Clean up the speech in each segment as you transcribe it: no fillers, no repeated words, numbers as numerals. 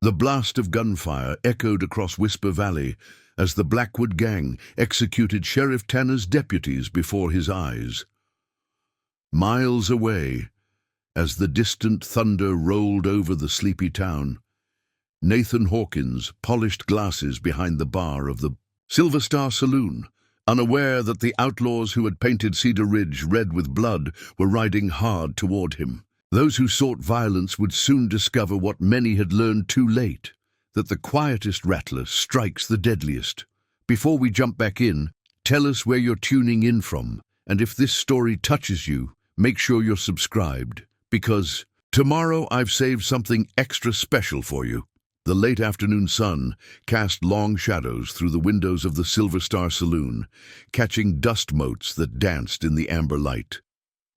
The blast of gunfire echoed across Whisper Valley as the Blackwood gang executed Sheriff Tanner's deputies before his eyes. Miles away, as the distant thunder rolled over the sleepy town, Nathan Hawkins polished glasses behind the bar of the Silver Star Saloon, unaware that the outlaws who had painted Cedar Ridge red with blood were riding hard toward him. Those who sought violence would soon discover what many had learned too late, that the quietest rattler strikes the deadliest. Before we jump back in, tell us where you're tuning in from, and if this story touches you, make sure you're subscribed, because tomorrow I've saved something extra special for you. The late afternoon sun cast long shadows through the windows of the Silver Star Saloon, catching dust motes that danced in the amber light.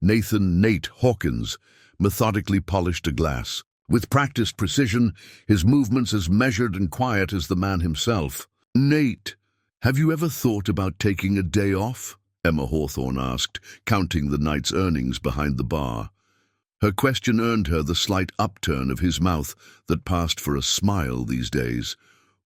Nate Hawkins methodically polished a glass. With practiced precision, his movements as measured and quiet as the man himself. "Nate, have you ever thought about taking a day off?" Emma Hawthorne asked, counting the night's earnings behind the bar. Her question earned her the slight upturn of his mouth that passed for a smile these days.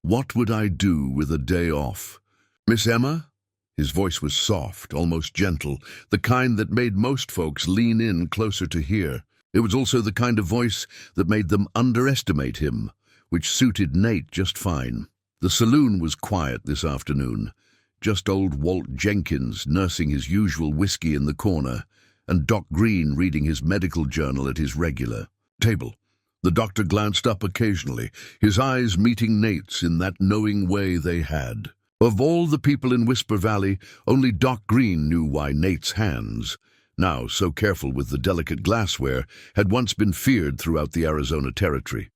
"What would I do with a day off?" "Miss Emma?" His voice was soft, almost gentle, the kind that made most folks lean in closer to hear. It was also the kind of voice that made them underestimate him, which suited Nate just fine. The saloon was quiet this afternoon, just old Walt Jenkins nursing his usual whiskey in the corner, and Doc Green reading his medical journal at his regular table. The doctor glanced up occasionally, his eyes meeting Nate's in that knowing way they had. Of all the people in Whisper Valley, only Doc Green knew why Nate's hands, now so careful with the delicate glassware, had once been feared throughout the Arizona Territory.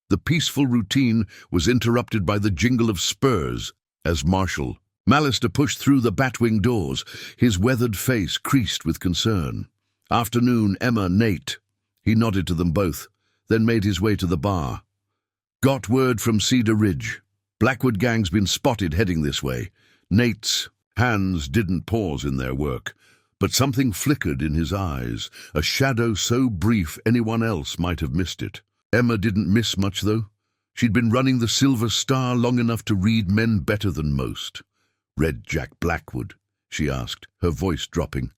The peaceful routine was interrupted by the jingle of spurs as Marshal Mallister pushed through the batwing doors, his weathered face creased with concern. "Afternoon, Emma, Nate." He nodded to them both, then made his way to the bar. "Got word from Cedar Ridge. Blackwood gang's been spotted heading this way." Nate's hands didn't pause in their work, but something flickered in his eyes, a shadow so brief anyone else might have missed it. Emma didn't miss much, though. She'd been running the Silver Star long enough to read men better than most. "Red Jack Blackwood?" she asked, her voice dropping.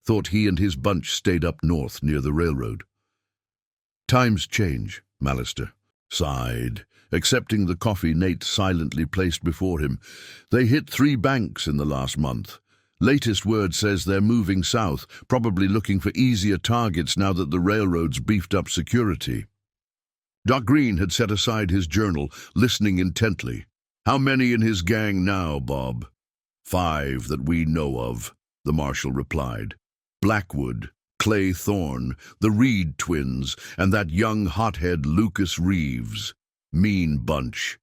"Thought he and his bunch stayed up north near the railroad." "Times change," Mallister sighed, accepting the coffee Nate silently placed before him. "They hit 3 banks in the last month. Latest word says they're moving south, probably looking for easier targets now that the railroad's beefed up security." Doc Green had set aside his journal, listening intently. "How many in his gang now, Bob?" "5 that we know of," the marshal replied. "Blackwood, Clay Thorne, the Reed twins, and that young hothead Lucas Reeves. Mean bunch.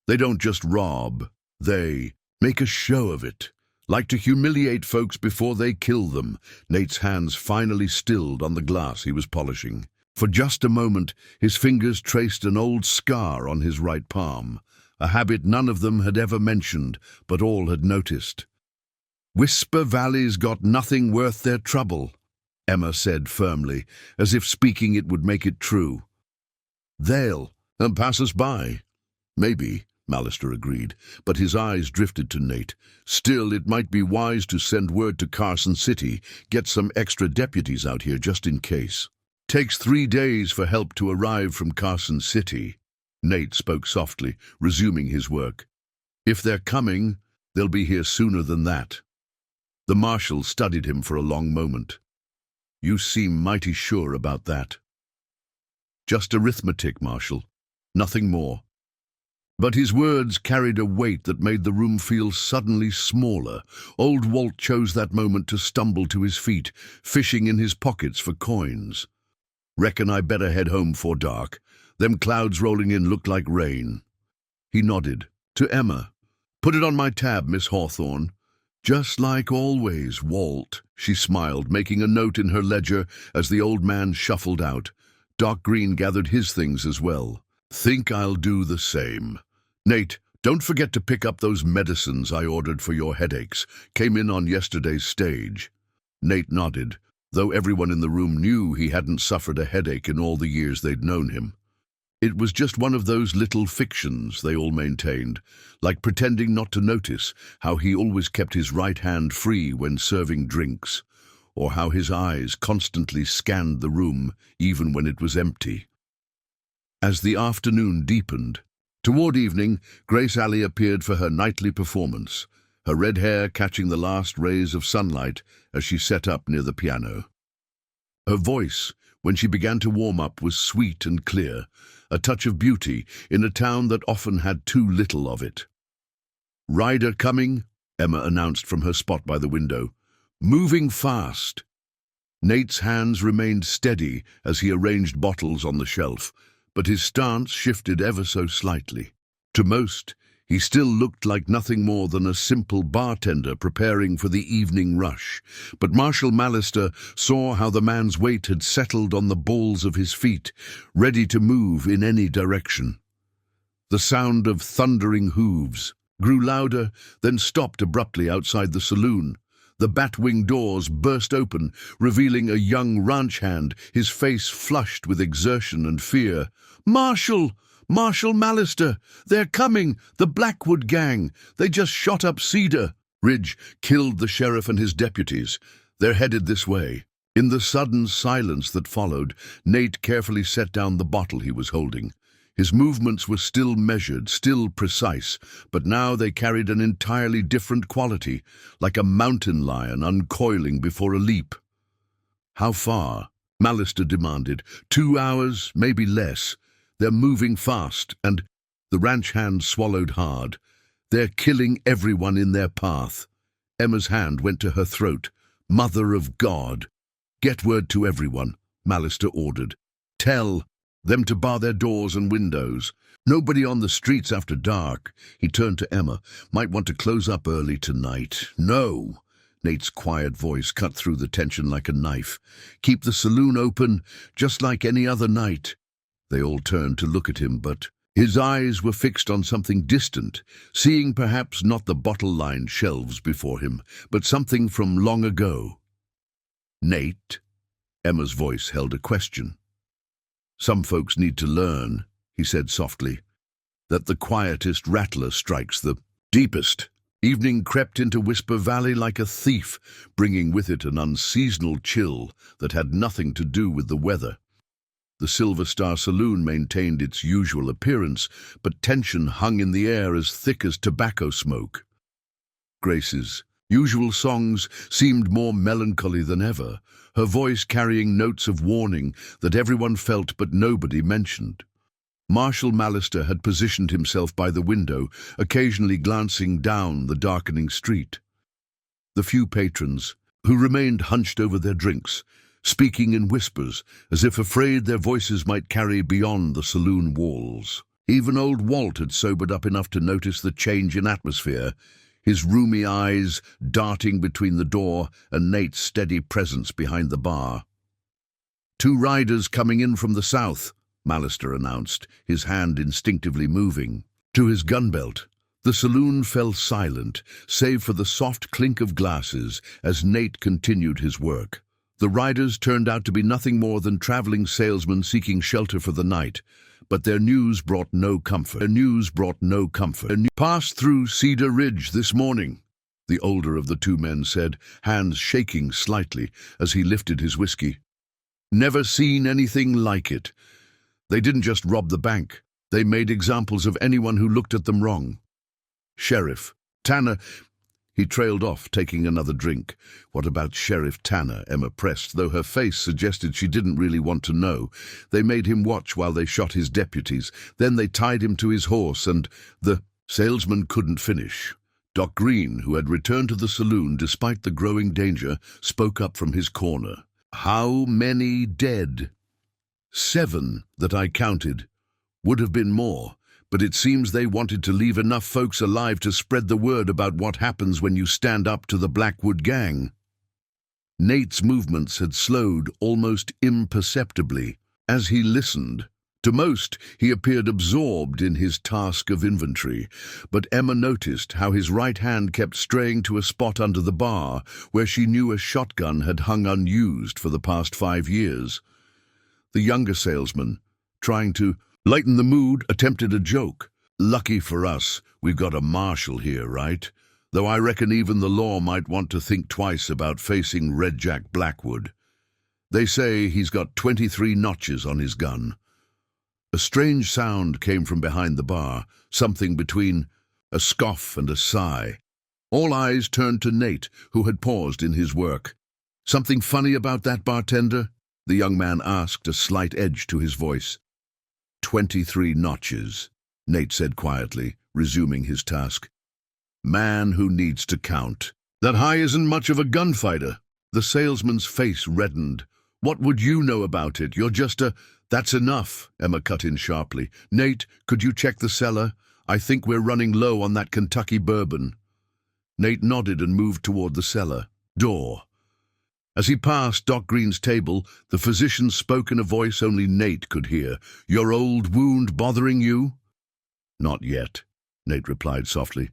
They don't just rob, they make a show of it. Like to humiliate folks before they kill them." Nate's hands finally stilled on the glass he was polishing. For just a moment, his fingers traced an old scar on his right palm, a habit none of them had ever mentioned, but all had noticed. "Whisper Valley's got nothing worth their trouble," Emma said firmly, as if speaking it would make it true. "They'll pass us by." "Maybe," Mallister agreed, but his eyes drifted to Nate. "Still, it might be wise to send word to Carson City, get some extra deputies out here just in case." "Takes 3 days for help to arrive from Carson City." Nate spoke softly, resuming his work. "If they're coming, they'll be here sooner than that." The marshal studied him for a long moment. "You seem mighty sure about that." "Just arithmetic, Marshal. Nothing more." But his words carried a weight that made the room feel suddenly smaller. Old Walt chose that moment to stumble to his feet, fishing in his pockets for coins. "Reckon I better head home 'fore dark. Them clouds rolling in looked like rain." He nodded. To Emma, "Put it on my tab, Miss Hawthorne." "Just like always, Walt," she smiled, making a note in her ledger as the old man shuffled out. Doc Green gathered his things as well. "Think I'll do the same. Nate, don't forget to pick up those medicines I ordered for your headaches. Came in on yesterday's stage." Nate nodded, though everyone in the room knew he hadn't suffered a headache in all the years they'd known him. It was just one of those little fictions, they all maintained, like pretending not to notice how he always kept his right hand free when serving drinks, or how his eyes constantly scanned the room even when it was empty. As the afternoon deepened, toward evening, Grace Alley appeared for her nightly performance, her red hair catching the last rays of sunlight as she sat up near the piano. Her voice, when she began to warm up, was sweet and clear, a touch of beauty in a town that often had too little of it. "Rider coming," Emma announced from her spot by the window. "Moving fast." Nate's hands remained steady as he arranged bottles on the shelf, but his stance shifted ever so slightly. To most, he still looked like nothing more than a simple bartender preparing for the evening rush, but Marshal Mallister saw how the man's weight had settled on the balls of his feet, ready to move in any direction. The sound of thundering hooves grew louder, then stopped abruptly outside the saloon. The bat-wing doors burst open, revealing a young ranch hand, his face flushed with exertion and fear. "Marshal! Marshal Mallister! They're coming! The Blackwood gang! They just shot up Cedar!" Ridge killed the sheriff and his deputies. "They're headed this way." In the sudden silence that followed, Nate carefully set down the bottle he was holding. His movements were still measured, still precise, but now they carried an entirely different quality, like a mountain lion uncoiling before a leap. "How far?" Mallister demanded. 2 hours, maybe less. They're moving fast, and—" The ranch hand swallowed hard. "They're killing everyone in their path." Emma's hand went to her throat. "Mother of God!" "Get word to everyone," Mallister ordered. "Tell them to bar their doors and windows. Nobody on the streets after dark." He turned to Emma. "Might want to close up early tonight." "No." Nate's quiet voice cut through the tension like a knife. "Keep the saloon open, just like any other night." They all turned to look at him, but his eyes were fixed on something distant, seeing perhaps not the bottle-lined shelves before him, but something from long ago. "Nate?" Emma's voice held a question. "Some folks need to learn," he said softly, "that the quietest rattler strikes the deepest." Evening crept into Whisper Valley like a thief, bringing with it an unseasonal chill that had nothing to do with the weather. The Silver Star Saloon maintained its usual appearance, but tension hung in the air as thick as tobacco smoke. Grace's usual songs seemed more melancholy than ever, her voice carrying notes of warning that everyone felt but nobody mentioned. Marshal Mallister had positioned himself by the window, occasionally glancing down the darkening street. The few patrons, who remained hunched over their drinks, speaking in whispers, as if afraid their voices might carry beyond the saloon walls. Even old Walt had sobered up enough to notice the change in atmosphere, his rheumy eyes darting between the door and Nate's steady presence behind the bar. "2 riders coming in from the south," Mallister announced, his hand instinctively moving to his gunbelt. The saloon fell silent, save for the soft clink of glasses as Nate continued his work. The riders turned out to be nothing more than traveling salesmen seeking shelter for the night, but their news brought no comfort. "Passed through Cedar Ridge this morning," the older of the 2 men said, hands shaking slightly as he lifted his whiskey. "Never seen anything like it. They didn't just rob the bank. They made examples of anyone who looked at them wrong. Sheriff Tanner—" He trailed off, taking another drink. "What about Sheriff Tanner?" Emma pressed, though her face suggested she didn't really want to know. "They made him watch while they shot his deputies. Then they tied him to his horse and—" The salesman couldn't finish. Doc Green, who had returned to the saloon despite the growing danger, spoke up from his corner. "How many dead?" "7 that I counted. Would have been more. But it seems they wanted to leave enough folks alive to spread the word about what happens when you stand up to the Blackwood gang." Nate's movements had slowed almost imperceptibly as he listened. To most, he appeared absorbed in his task of inventory, but Emma noticed how his right hand kept straying to a spot under the bar where she knew a shotgun had hung unused for the past 5 years. The younger salesman, trying to Lighten the mood, attempted a joke. Lucky for us, we've got a marshal here, right? Though I reckon even the law might want to think twice about facing Red Jack Blackwood. They say he's got 23 notches on his gun. A strange sound came from behind the bar, something between a scoff and a sigh. All eyes turned to Nate, who had paused in his work. "Something funny about that, bartender?" the young man asked, a slight edge to his voice. 23 notches, Nate said quietly, resuming his task. Man who needs to count. That high isn't much of a gunfighter. The salesman's face reddened. What would you know about it? You're just a... That's enough, Emma cut in sharply. Nate, could you check the cellar? I think we're running low on that Kentucky bourbon. Nate nodded and moved toward the cellar door. As he passed Doc Green's table, the physician spoke in a voice only Nate could hear. Your old wound bothering you? Not yet, Nate replied softly,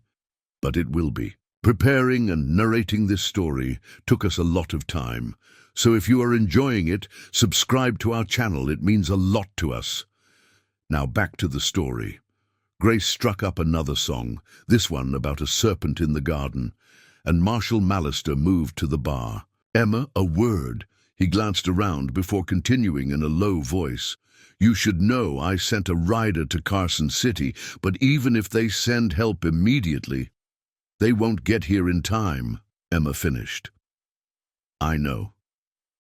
but it will be. Preparing and narrating this story took us a lot of time, so if you are enjoying it, subscribe to our channel. It means a lot to us. Now back to the story. Grace struck up another song, this one about a serpent in the garden, and Marshal Mallister moved to the bar. Emma, a word. He glanced around before continuing in a low voice. You should know I sent a rider to Carson City, but even if they send help immediately, they won't get here in time, Emma finished. I know.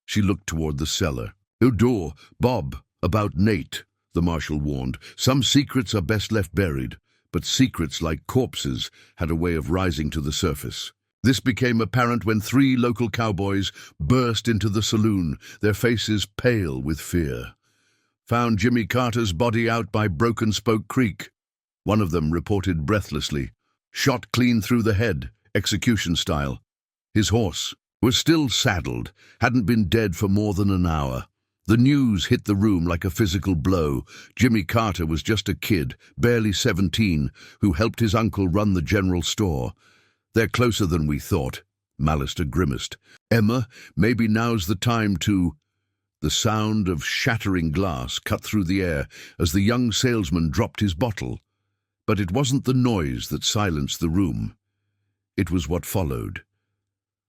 She looked toward the cellar. Door, Bob, about Nate, the marshal warned. Some secrets are best left buried, but secrets like corpses had a way of rising to the surface. This became apparent when 3 local cowboys burst into the saloon, their faces pale with fear. Found Jimmy Carter's body out by Broken Spoke Creek. One of them reported breathlessly. Shot clean through the head, execution style. His horse was still saddled, hadn't been dead for more than an hour. The news hit the room like a physical blow. Jimmy Carter was just a kid, barely 17, who helped his uncle run the general store. They're closer than we thought, Mallister grimaced. Emma, maybe now's the time to... The sound of shattering glass cut through the air as the young salesman dropped his bottle. But it wasn't the noise that silenced the room. It was what followed.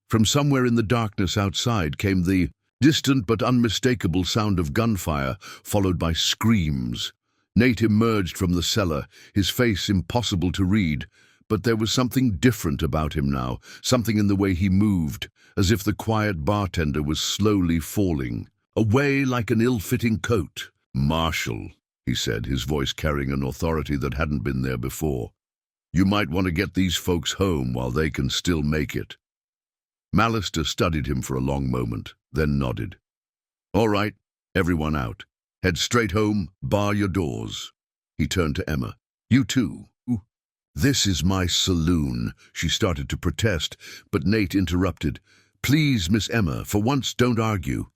From somewhere in the darkness outside came the distant but unmistakable sound of gunfire, followed by screams. Nate emerged from the cellar, his face impossible to read. But there was something different about him now, something in the way he moved, as if the quiet bartender was slowly falling, away like an ill-fitting coat. Marshal, he said, his voice carrying an authority that hadn't been there before. You might want to get these folks home while they can still make it. Mallister studied him for a long moment, then nodded. All right, everyone out. Head straight home, bar your doors. He turned to Emma. You too. This is my saloon, she started to protest, but Nate interrupted. Please, Miss Emma, for once don't argue.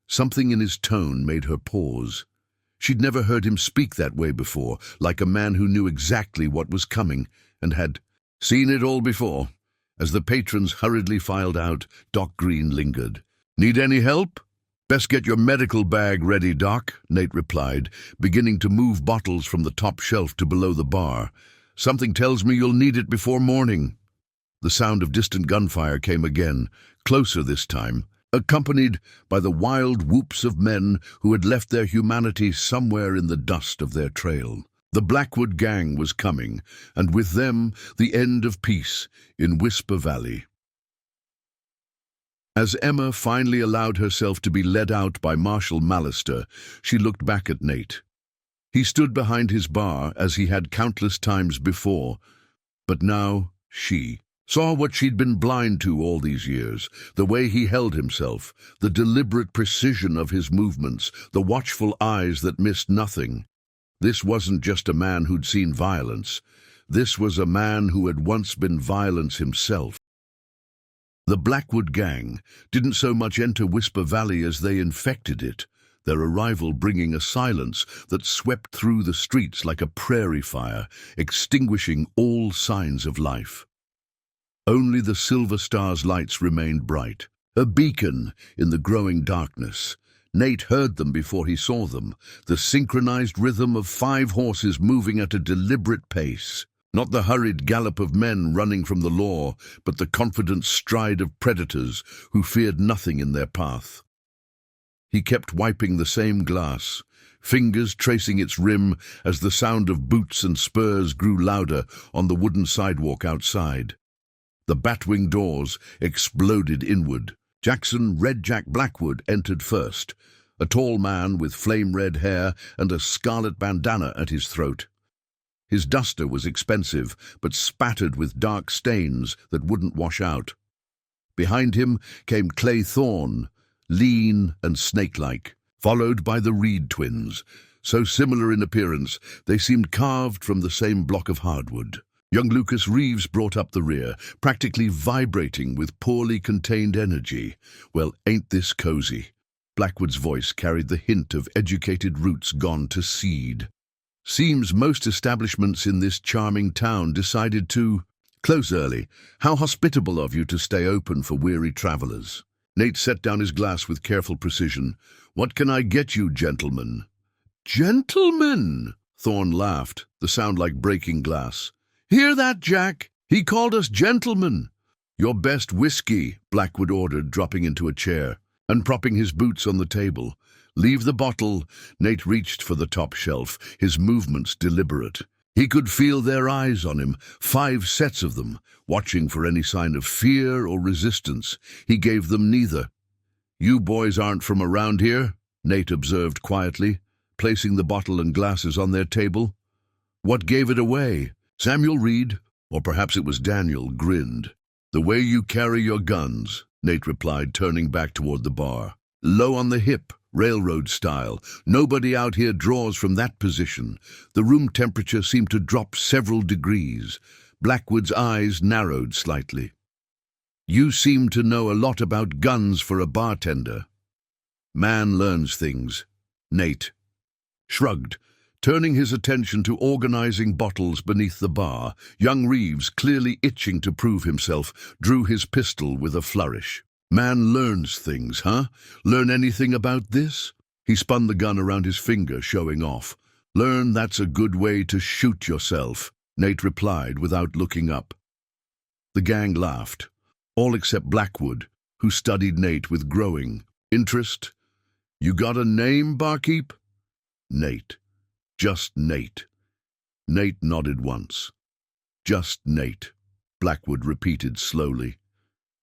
Something in his tone made her pause. She'd never heard him speak that way before, like a man who knew exactly what was coming and had seen it all before. As the patrons hurriedly filed out, Doc Green lingered. Need any help? Best get your medical bag ready, Doc, Nate replied, beginning to move bottles from the top shelf to below the bar. Something tells me you'll need it before morning. The sound of distant gunfire came again, closer this time, accompanied by the wild whoops of men who had left their humanity somewhere in the dust of their trail. The Blackwood gang was coming, and with them the end of peace in Whisper Valley. As Emma finally allowed herself to be led out by Marshal Mallister, she looked back at Nate. He stood behind his bar as he had countless times before, but now she saw what she'd been blind to all these years, the way he held himself, the deliberate precision of his movements, the watchful eyes that missed nothing. This wasn't just a man who'd seen violence. This was a man who had once been violence himself. The Blackwood gang didn't so much enter Whisper Valley as they infected it, their arrival bringing a silence that swept through the streets like a prairie fire, extinguishing all signs of life. Only the Silver Star's lights remained bright, a beacon in the growing darkness. Nate heard them before he saw them, the synchronized rhythm of 5 horses moving at a deliberate pace. Not the hurried gallop of men running from the law, but the confident stride of predators who feared nothing in their path. He kept wiping the same glass, fingers tracing its rim as the sound of boots and spurs grew louder on the wooden sidewalk outside. The batwing doors exploded inward. Jackson Red Jack Blackwood entered first, a tall man with flame-red hair and a scarlet bandana at his throat. His duster was expensive, but spattered with dark stains that wouldn't wash out. Behind him came Clay Thorne, lean and snake-like, followed by the Reed twins. So similar in appearance, they seemed carved from the same block of hardwood. Young Lucas Reeves brought up the rear, practically vibrating with poorly contained energy. "Well, ain't this cozy?" Blackwood's voice carried the hint of educated roots gone to seed. "Seems most establishments in this charming town decided to close early. How hospitable of you to stay open for weary travelers." Nate set down his glass with careful precision. "What can I get you, gentlemen?" "Gentlemen!" Thorne laughed, the sound like breaking glass. "Hear that, Jack? He called us gentlemen." "Your best whiskey," Blackwood ordered, dropping into a chair and propping his boots on the table. "Leave the bottle." Nate reached for the top shelf, his movements deliberate. He could feel their eyes on him, 5 sets of them, watching for any sign of fear or resistance. He gave them neither. "You boys aren't from around here?" Nate observed quietly, placing the bottle and glasses on their table. "What gave it away?" Samuel Reed, or perhaps it was Daniel, grinned. "The way you carry your guns," Nate replied, turning back toward the bar. "Low on the hip, railroad style. Nobody out here draws from that position." The room temperature seemed to drop several degrees. Blackwood's eyes narrowed slightly. "You seem to know a lot about guns for a bartender." "Man learns things." Nate shrugged, turning his attention to organizing bottles beneath the bar. Young Reeves, clearly itching to prove himself, drew his pistol with a flourish. "Man learns things, huh? Learn anything about this?" He spun the gun around his finger, showing off. "Learn that's a good way to shoot yourself," Nate replied without looking up. The gang laughed, all except Blackwood, who studied Nate with growing interest. "You got a name, barkeep?" "Nate. Just Nate." Nate nodded once. "Just Nate," Blackwood repeated slowly.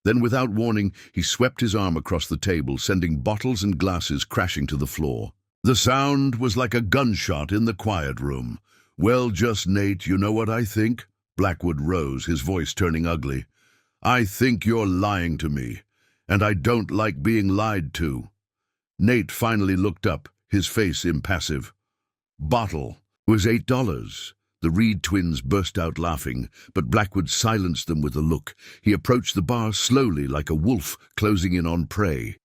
Then, without warning, he swept his arm across the table, sending bottles and glasses crashing to the floor. The sound was like a gunshot in the quiet room. "Well, just Nate, you know what I think?" Blackwood rose, his voice turning ugly. "I think you're lying to me, and I don't like being lied to." Nate finally looked up, his face impassive. "Bottle was $8. The Reed twins burst out laughing, but Blackwood silenced them with a look. He approached the bar slowly, like a wolf closing in on prey.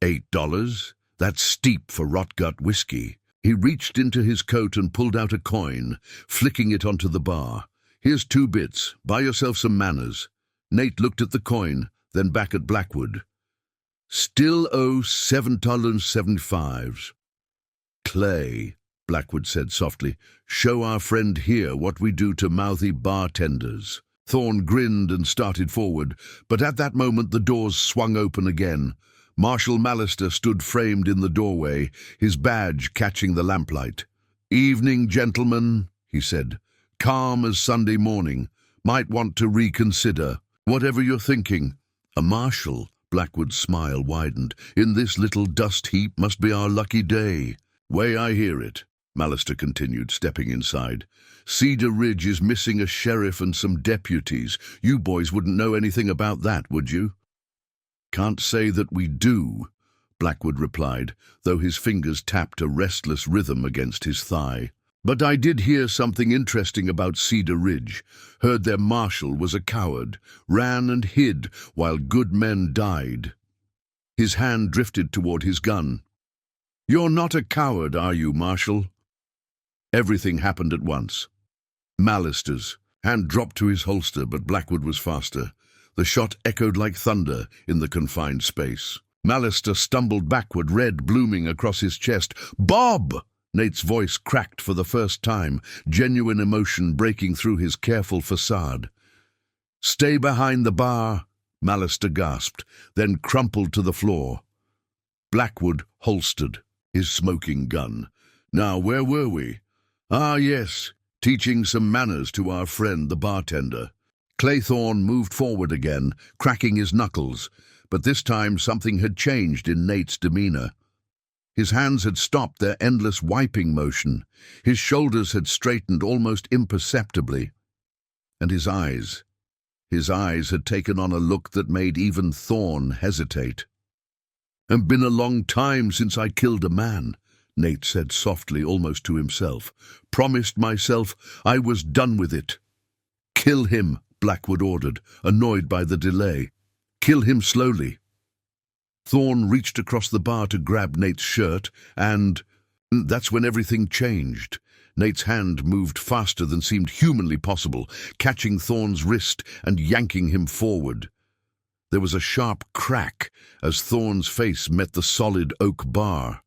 $8? That's steep for rot-gut whiskey." He reached into his coat and pulled out a coin, flicking it onto the bar. "Here's 2 bits. Buy yourself some manners." Nate looked at the coin, then back at Blackwood. "Still owe $7.75. "Clay," Blackwood said softly, "show our friend here what we do to mouthy bartenders." Thorne grinned and started forward, but at that moment the doors swung open again. Marshal Mallister stood framed in the doorway, his badge catching the lamplight. "Evening, gentlemen," he said, "calm as Sunday morning. Might want to reconsider. Whatever you're thinking." "A marshal," Blackwood's smile widened. "In this little dust heap must be our lucky day." "Way I hear it," Mallister continued, stepping inside. "Cedar Ridge is missing a sheriff and some deputies. You boys wouldn't know anything about that, would you?" "Can't say that we do," Blackwood replied, though his fingers tapped a restless rhythm against his thigh. "But I did hear something interesting about Cedar Ridge. Heard their marshal was a coward, ran and hid while good men died." His hand drifted toward his gun. "You're not a coward, are you, Marshal?" Everything happened at once. Mallister's hand dropped to his holster, but Blackwood was faster. The shot echoed like thunder in the confined space. Mallister stumbled backward, red blooming across his chest. "Bob!" Nate's voice cracked for the first time, genuine emotion breaking through his careful facade. "Stay behind the bar," Mallister gasped, then crumpled to the floor. Blackwood holstered his smoking gun. Now, where were we? Ah, yes, teaching some manners to our friend the bartender. Claythorne moved forward again, cracking his knuckles, but this time something had changed in Nate's demeanor. His hands had stopped their endless wiping motion. His shoulders had straightened almost imperceptibly. And his eyes had taken on a look that made even Thorne hesitate. "It's been a long time since I killed a man," Nate said softly, almost to himself. "Promised myself I was done with it." "Kill him," Blackwood ordered, annoyed by the delay. "Kill him slowly." Thorne reached across the bar to grab Nate's shirt, and that's when everything changed. Nate's hand moved faster than seemed humanly possible, catching Thorne's wrist and yanking him forward. There was a sharp crack as Thorne's face met the solid oak bar.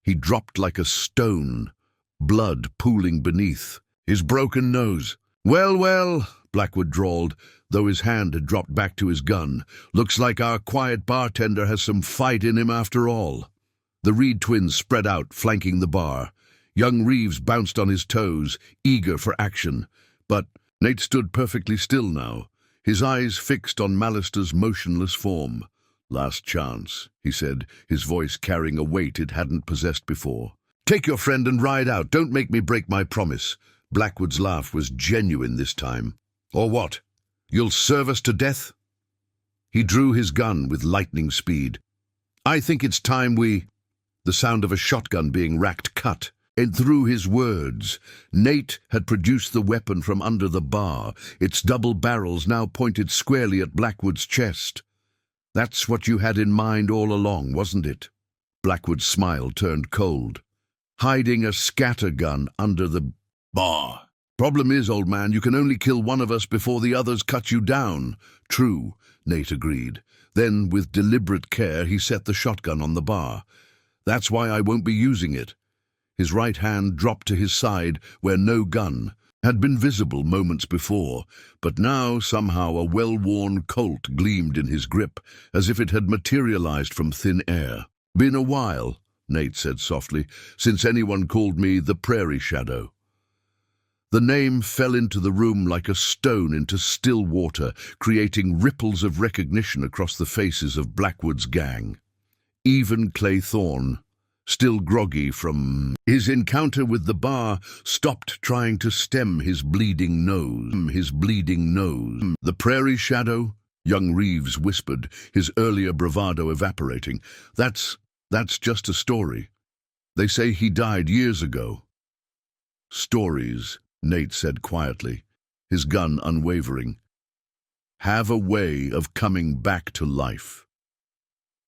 He dropped like a stone, blood pooling beneath. His broken nose. "Well, well," Blackwood drawled, though his hand had dropped back to his gun. "Looks like our quiet bartender has some fight in him after all." The Reed twins spread out, flanking the bar. Young Reeves bounced on his toes, eager for action. But Nate stood perfectly still now, his eyes fixed on Mallister's motionless form. "Last chance," he said, his voice carrying a weight it hadn't possessed before. "Take your friend and ride out. Don't make me break my promise." Blackwood's laugh was genuine this time. "Or what? You'll serve us to death?" He drew his gun with lightning speed. "I think it's time we—" The sound of a shotgun being racked cut. And through his words, Nate had produced the weapon from under the bar, its double barrels now pointed squarely at Blackwood's chest. "That's what you had in mind all along, wasn't it?" Blackwood's smile turned cold. "Hiding a scattergun under the bar. Problem is, old man, you can only kill one of us before the others cut you down." "True," Nate agreed. Then, with deliberate care, he set the shotgun on the bar. "That's why I won't be using it." His right hand dropped to his side where no gun had been visible moments before, but now somehow a well-worn Colt gleamed in his grip, as if it had materialized from thin air. "Been a while," Nate said softly, "since anyone called me the Prairie Shadow." The name fell into the room like a stone into still water, creating ripples of recognition across the faces of Blackwood's gang. Even Claythorne, still groggy from his encounter with the bar, stopped trying to stem his bleeding nose. "The Prairie Shadow?" young Reeves whispered, his earlier bravado evaporating. That's just a story. They say he died years ago." "Stories," Nate said quietly, his gun unwavering, "have a way of coming back to life."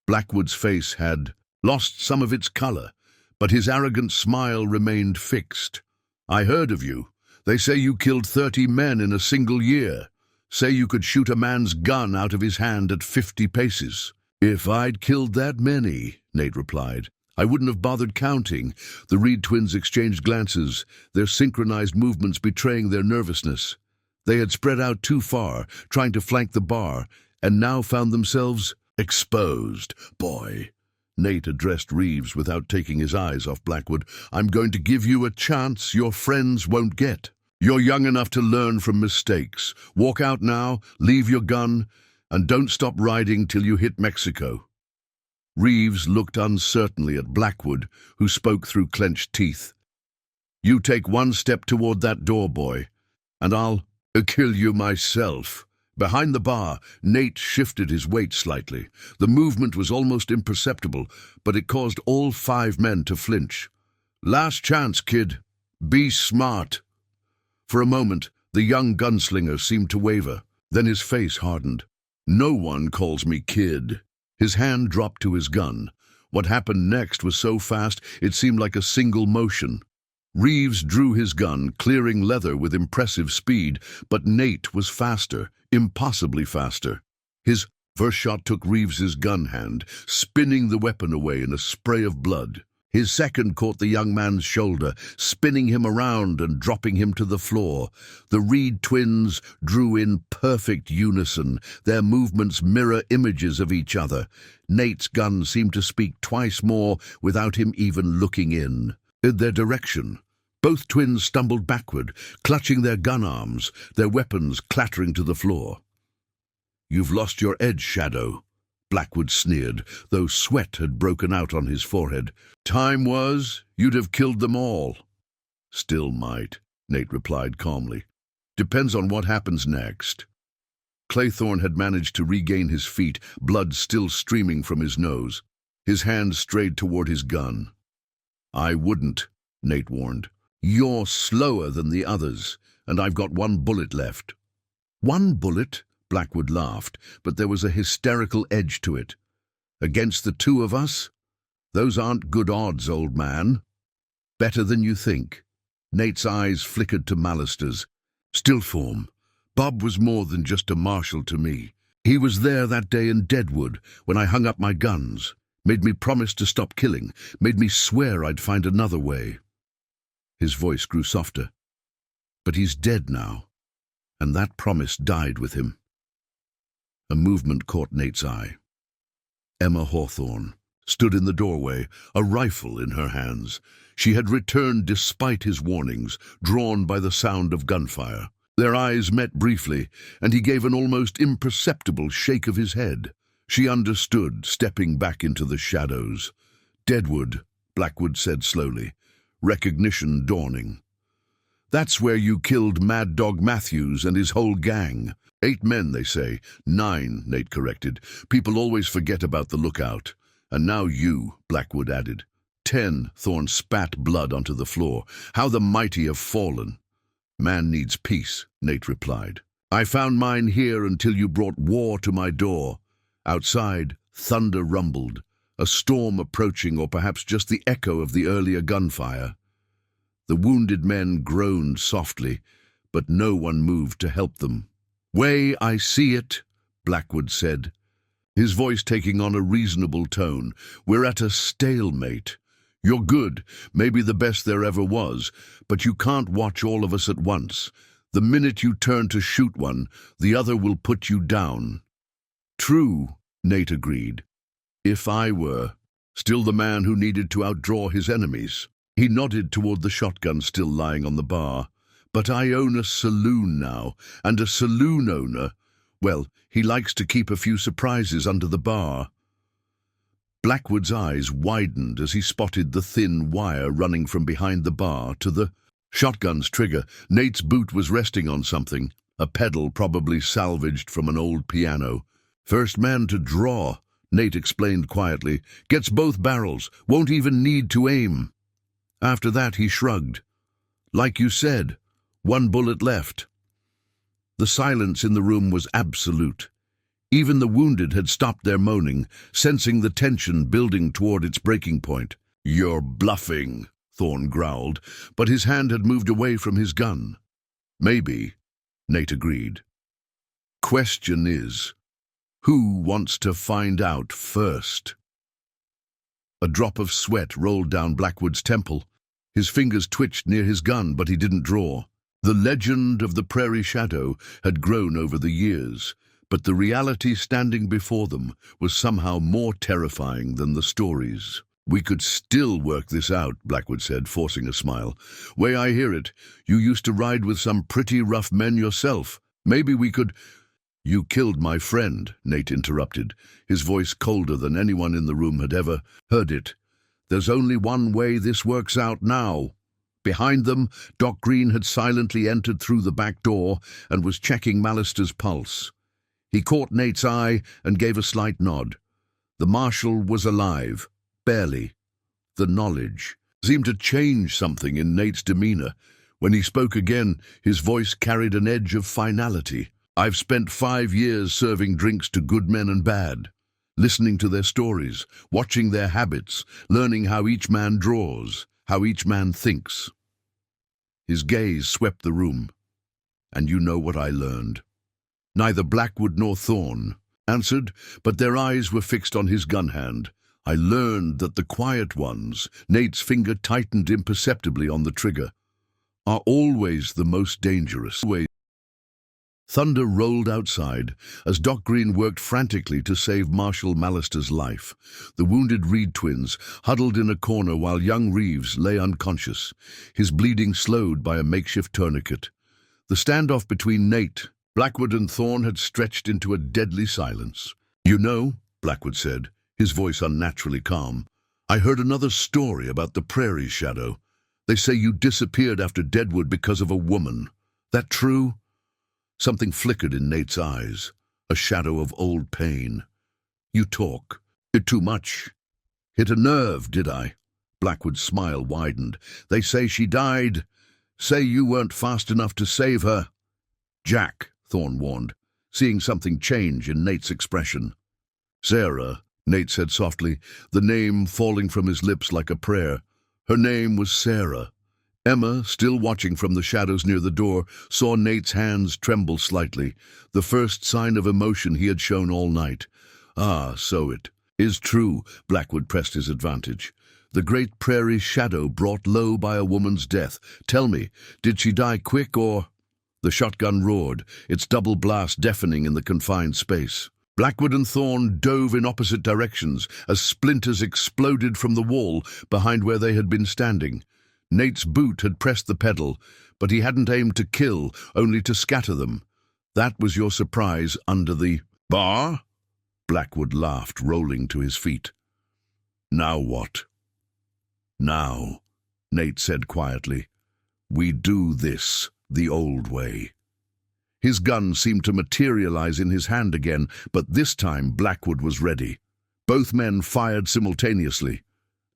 Blackwood's face had lost some of its color, but his arrogant smile remained fixed. "I heard of you. They say you killed 30 men in a single year. Say you could shoot a man's gun out of his hand at 50 paces. "If I'd killed that many," Nate replied, "I wouldn't have bothered counting." The Reed twins exchanged glances, their synchronized movements betraying their nervousness. They had spread out too far, trying to flank the bar, and now found themselves exposed. "Boy," Nate addressed Reeves without taking his eyes off Blackwood, "I'm going to give you a chance your friends won't get. You're young enough to learn from mistakes. Walk out now, leave your gun, and don't stop riding till you hit Mexico." Reeves looked uncertainly at Blackwood, who spoke through clenched teeth. "You take one step toward that door, boy, and I'll kill you myself." Behind the bar, Nate shifted his weight slightly. The movement was almost imperceptible, but it caused all 5 men to flinch. "Last chance, kid. Be smart." For a moment, the young gunslinger seemed to waver. Then his face hardened. "No one calls me kid." His hand dropped to his gun. What happened next was so fast it seemed like a single motion. Reeves drew his gun, clearing leather with impressive speed, but Nate was faster, impossibly faster. His First shot took Reeves's gun hand, spinning the weapon away in a spray of blood. His second caught the young man's shoulder, spinning him around and dropping him to the floor. The Reed twins drew in perfect unison, their movements mirror images of each other. Nate's gun seemed to speak twice more without him even looking in their direction. Both twins stumbled backward, clutching their gun arms, their weapons clattering to the floor. "You've lost your edge, Shadow," Blackwood sneered, though sweat had broken out on his forehead. "Time was, you'd have killed them all." "Still might," Nate replied calmly. "Depends on what happens next." Claythorne had managed to regain his feet, blood still streaming from his nose. His hand strayed toward his gun. "I wouldn't," Nate warned. "You're slower than the others, and I've got one bullet left." "One bullet?" Blackwood laughed, but there was a hysterical edge to it. "Against the two of us? Those aren't good odds, old man." "Better than you think." Nate's eyes flickered to Mallister's. "Still form. Bob was more than just a marshal to me. He was there that day in Deadwood when I hung up my guns, made me promise to stop killing, made me swear I'd find another way." His voice grew softer. "But he's dead now, and that promise died with him." A movement caught Nate's eye. Emma Hawthorne stood in the doorway, a rifle in her hands. She had returned despite his warnings, drawn by the sound of gunfire. Their eyes met briefly, and he gave an almost imperceptible shake of his head. She understood, stepping back into the shadows. "Deadwood," Blackwood said slowly, recognition dawning. "That's where you killed Mad Dog Matthews and his whole gang. 8 men, they say. 9, Nate corrected. People always forget about the lookout. And now you," Blackwood added. 10, Thorne spat blood onto the floor. "How the mighty have fallen." "Man needs peace," Nate replied. "I found mine here until you brought war to my door." Outside, thunder rumbled, a storm approaching, or perhaps just the echo of the earlier gunfire. The wounded men groaned softly, but no one moved to help them. "Way, I see it," Blackwood said, his voice taking on a reasonable tone. "We're at a stalemate. You're good, maybe the best there ever was, but you can't watch all of us at once. The minute you turn to shoot one, the other will put you down." "True," Nate agreed. "If I were still the man who needed to outdraw his enemies." He nodded toward the shotgun still lying on the bar. "But I own a saloon now, and a saloon owner, well, he likes to keep a few surprises under the bar." Blackwood's eyes widened as he spotted the thin wire running from behind the bar to the shotgun's trigger. Nate's boot was resting on something, a pedal probably salvaged from an old piano. "First man to draw," Nate explained quietly. "Gets both barrels, won't even need to aim." After that he shrugged. "Like you said, 1 bullet left." The silence in the room was absolute. Even the wounded had stopped their moaning, sensing the tension building toward its breaking point. "You're bluffing," Thorne growled, but his hand had moved away from his gun. "Maybe," Nate agreed. "Question is, who wants to find out first?" A drop of sweat rolled down Blackwood's temple. His fingers twitched near his gun, but he didn't draw. The legend of the Prairie Shadow had grown over the years, but the reality standing before them was somehow more terrifying than the stories. "We could still work this out," Blackwood said, forcing a smile. "Way I hear it, you used to ride with some pretty rough men yourself. Maybe we could—" "You killed my friend," Nate interrupted, his voice colder than anyone in the room had ever heard it. "There's only one way this works out now." Behind them, Doc Green had silently entered through the back door and was checking Mallister's pulse. He caught Nate's eye and gave a slight nod. The marshal was alive, barely. The knowledge seemed to change something in Nate's demeanor. When he spoke again, his voice carried an edge of finality. "I've spent 5 years serving drinks to good men and bad, listening to their stories, watching their habits, learning how each man draws, how each man thinks." His gaze swept the room. "And you know what I learned. Neither Blackwood nor Thorne, answered, but their eyes were fixed on his gun hand. I learned that the quiet ones, Nate's finger tightened imperceptibly on the trigger, are always the most dangerous. Thunder rolled outside as Doc Green worked frantically to save Marshall Mallister's life. The wounded Reed twins huddled in a corner while young Reeves lay unconscious, his bleeding slowed by a makeshift tourniquet. The standoff between Nate, Blackwood and Thorne had stretched into a deadly silence. "You know," Blackwood said, his voice unnaturally calm, "I heard another story about the Prairie Shadow. They say you disappeared after Deadwood because of a woman. That true?" Something flickered in Nate's eyes, a shadow of old pain. "You talk. It too much. Hit a nerve, did I?" Blackwood's smile widened. "They say she died. Say you weren't fast enough to save her." "Jack," Thorne warned, seeing something change in Nate's expression. "Sarah," Nate said softly, the name falling from his lips like a prayer. Her name was Sarah. Emma, still watching from the shadows near the door, saw Nate's hands tremble slightly, the first sign of emotion he had shown all night. "Ah, so it is true," Blackwood pressed his advantage. "The great Prairie Shadow brought low by a woman's death. Tell me, did she die quick or—" The shotgun roared, its double blast deafening in the confined space. Blackwood and Thorne dove in opposite directions as splinters exploded from the wall behind where they had been standing. Nate's boot had pressed the pedal, but he hadn't aimed to kill, only to scatter them. "That was your surprise under the bar?" Blackwood laughed, rolling to his feet. "Now what?" "Now," Nate said quietly, "we do this the old way." His gun seemed to materialize in his hand again, but this time Blackwood was ready. Both men fired simultaneously.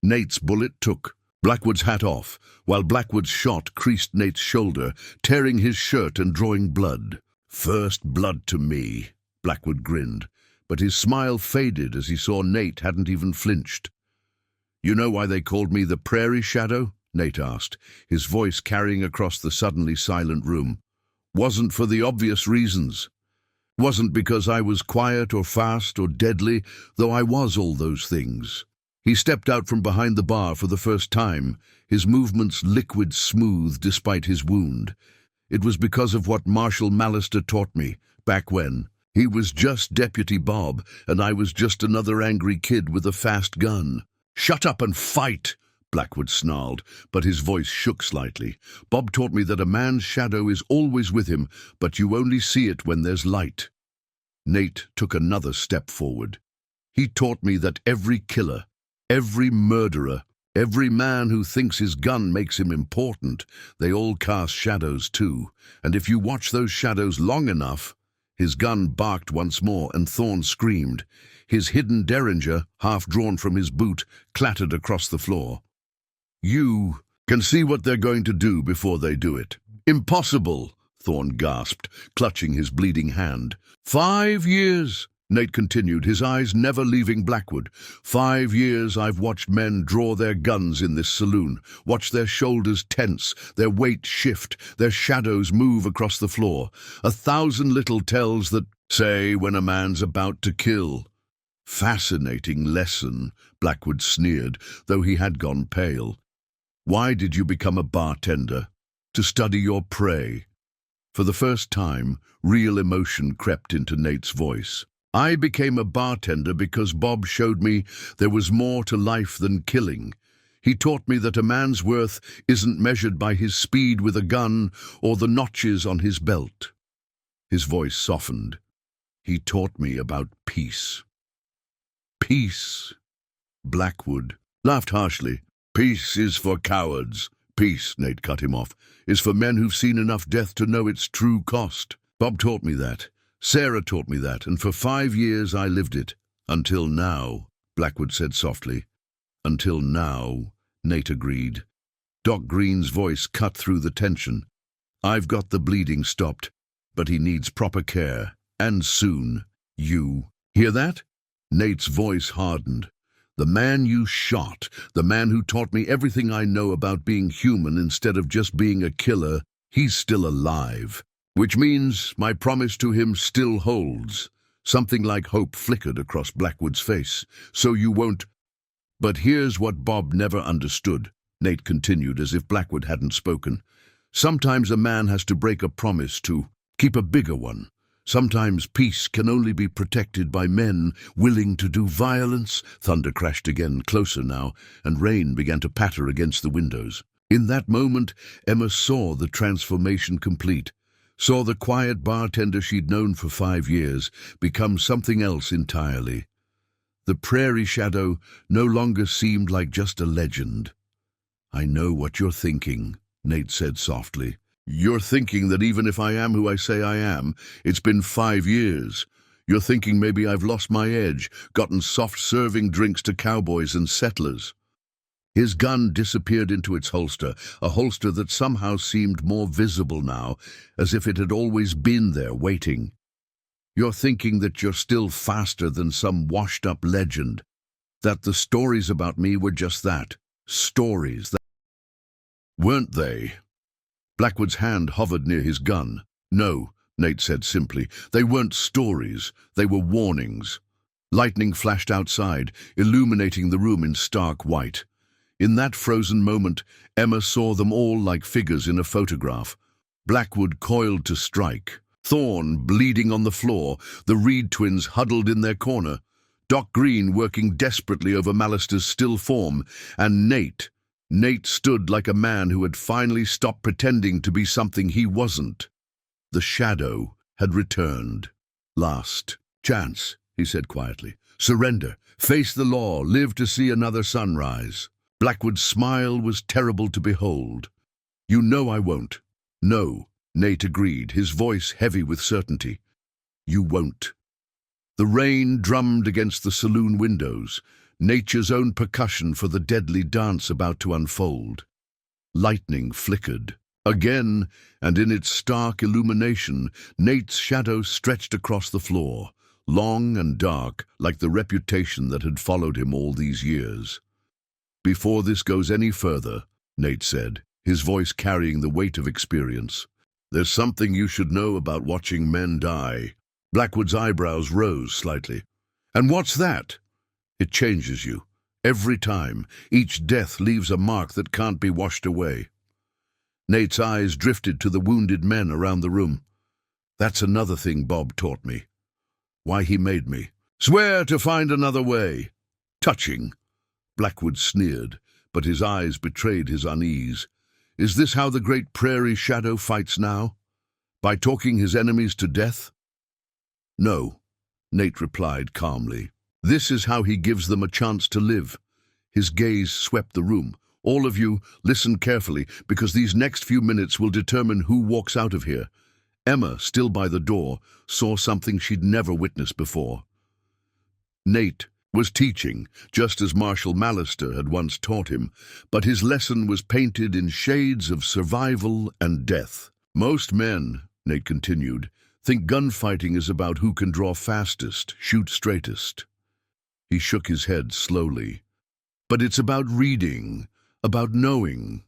Nate's bullet took Blackwood's hat off, while Blackwood's shot creased Nate's shoulder, tearing his shirt and drawing blood. "First blood to me," Blackwood grinned, but his smile faded as he saw Nate hadn't even flinched. "You know why they called me the Prairie Shadow?" Nate asked, his voice carrying across the suddenly silent room. "Wasn't for the obvious reasons. Wasn't because I was quiet or fast or deadly, though I was all those things." He stepped out from behind the bar for the first time, his movements liquid smooth despite his wound. "It was because of what Marshall Mallister taught me, back when. He was just Deputy Bob, and I was just another angry kid with a fast gun." "Shut up and fight!" Blackwood snarled, but his voice shook slightly. "Bob taught me that a man's shadow is always with him, but you only see it when there's light." Nate took another step forward. "He taught me that every killer, every murderer, every man who thinks his gun makes him important, they all cast shadows too. And if you watch those shadows long enough—" His gun barked once more, and Thorne screamed. His hidden derringer, half drawn from his boot, clattered across the floor. "You can see what they're going to do before they do it." "Impossible!" Thorne gasped, clutching his bleeding hand. 5 years, Nate continued, his eyes never leaving Blackwood. 5 years I've watched men draw their guns in this saloon, watched their shoulders tense, their weight shift, their shadows move across the floor. 1,000 little tells that say when a man's about to kill. "Fascinating lesson," Blackwood sneered, though he had gone pale. "Why did you become a bartender? To study your prey?" For the first time, real emotion crept into Nate's voice. "I became a bartender because Bob showed me there was more to life than killing. He taught me that a man's worth isn't measured by his speed with a gun or the notches on his belt." His voice softened. "He taught me about peace." "Peace?" Blackwood laughed harshly. "Peace is for cowards." "Peace," Nate cut him off, "is for men who've seen enough death to know its true cost. Bob taught me that. Sarah taught me that, and for 5 years I lived it. Until now," Blackwood said softly. "Until now," Nate agreed. Doc Green's voice cut through the tension. "I've got the bleeding stopped, but he needs proper care, and soon. You hear that?" Nate's voice hardened. "The man you shot, the man who taught me everything I know about being human instead of just being a killer, he's still alive. Which means my promise to him still holds. Something like hope flickered across Blackwood's face. "So you won't—" "But here's what Bob never understood," Nate continued as if Blackwood hadn't spoken. "Sometimes a man has to break a promise to keep a bigger one. Sometimes peace can only be protected by men willing to do violence." Thunder crashed again, closer now, and rain began to patter against the windows. In that moment, Emma saw the transformation complete, saw the quiet bartender she'd known for 5 years become something else entirely. The prairie shadow no longer seemed like just a legend. "I know what you're thinking," Nate said softly. "You're thinking that even if I am who I say I am, it's been 5 years. You're thinking maybe I've lost my edge, gotten soft-serving drinks to cowboys and settlers." His gun disappeared into its holster, a holster that somehow seemed more visible now, as if it had always been there waiting. "You're thinking that you're still faster than some washed-up legend, that the stories about me were just that, stories that—" "Weren't they?" Blackwood's hand hovered near his gun. "No," Nate said simply. "They weren't stories. They were warnings." Lightning flashed outside, illuminating the room in stark white. In that frozen moment, Emma saw them all like figures in a photograph. Blackwood coiled to strike, Thorne bleeding on the floor, the Reed twins huddled in their corner, Doc Green working desperately over Mallister's still form, and Nate. Nate stood like a man who had finally stopped pretending to be something he wasn't. The shadow had returned. "Last chance," he said quietly. "Surrender. Face the law. Live to see another sunrise." Blackwood's smile was terrible to behold. "You know I won't." "No," Nate agreed, his voice heavy with certainty. "You won't." The rain drummed against the saloon windows, nature's own percussion for the deadly dance about to unfold. Lightning flickered. Again, and in its stark illumination, Nate's shadow stretched across the floor, long and dark, like the reputation that had followed him all these years. "Before this goes any further," Nate said, his voice carrying the weight of experience, "there's something you should know about watching men die." Blackwood's eyebrows rose slightly. "And what's that?" "It changes you. Every time. Each death leaves a mark that can't be washed away." Nate's eyes drifted to the wounded men around the room. "That's another thing Bob taught me. Why he made me. Swear to find another way." "Touching." Blackwood sneered, but his eyes betrayed his unease. "Is this how the great prairie shadow fights now? By talking his enemies to death?" "No," Nate replied calmly. "This is how he gives them a chance to live." His gaze swept the room. "All of you, listen carefully, because these next few minutes will determine who walks out of here." Emma, still by the door, saw something she'd never witnessed before. Nate was teaching, just as Marshal Mallister had once taught him, but his lesson was painted in shades of survival and death. "Most men," Nate continued, "think gunfighting is about who can draw fastest, shoot straightest." He shook his head slowly. "But it's about reading, about knowing."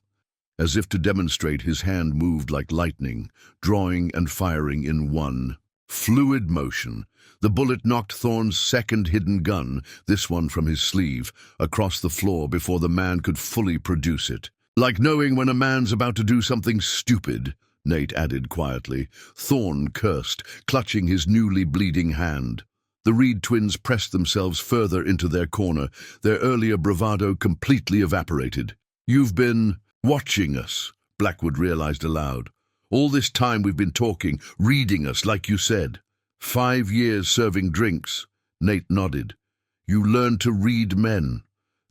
As if to demonstrate, his hand moved like lightning, drawing and firing in one fluid motion. The bullet knocked Thorne's second hidden gun, this one from his sleeve, across the floor before the man could fully produce it. "Like knowing when a man's about to do something stupid," Nate added quietly. Thorne cursed, clutching his newly bleeding hand. The Reed twins pressed themselves further into their corner, their earlier bravado completely evaporated. "You've been watching us," Blackwood realized aloud. "All this time we've been talking, reading us, like you said. 5 years serving drinks." Nate nodded. "You learned to read men.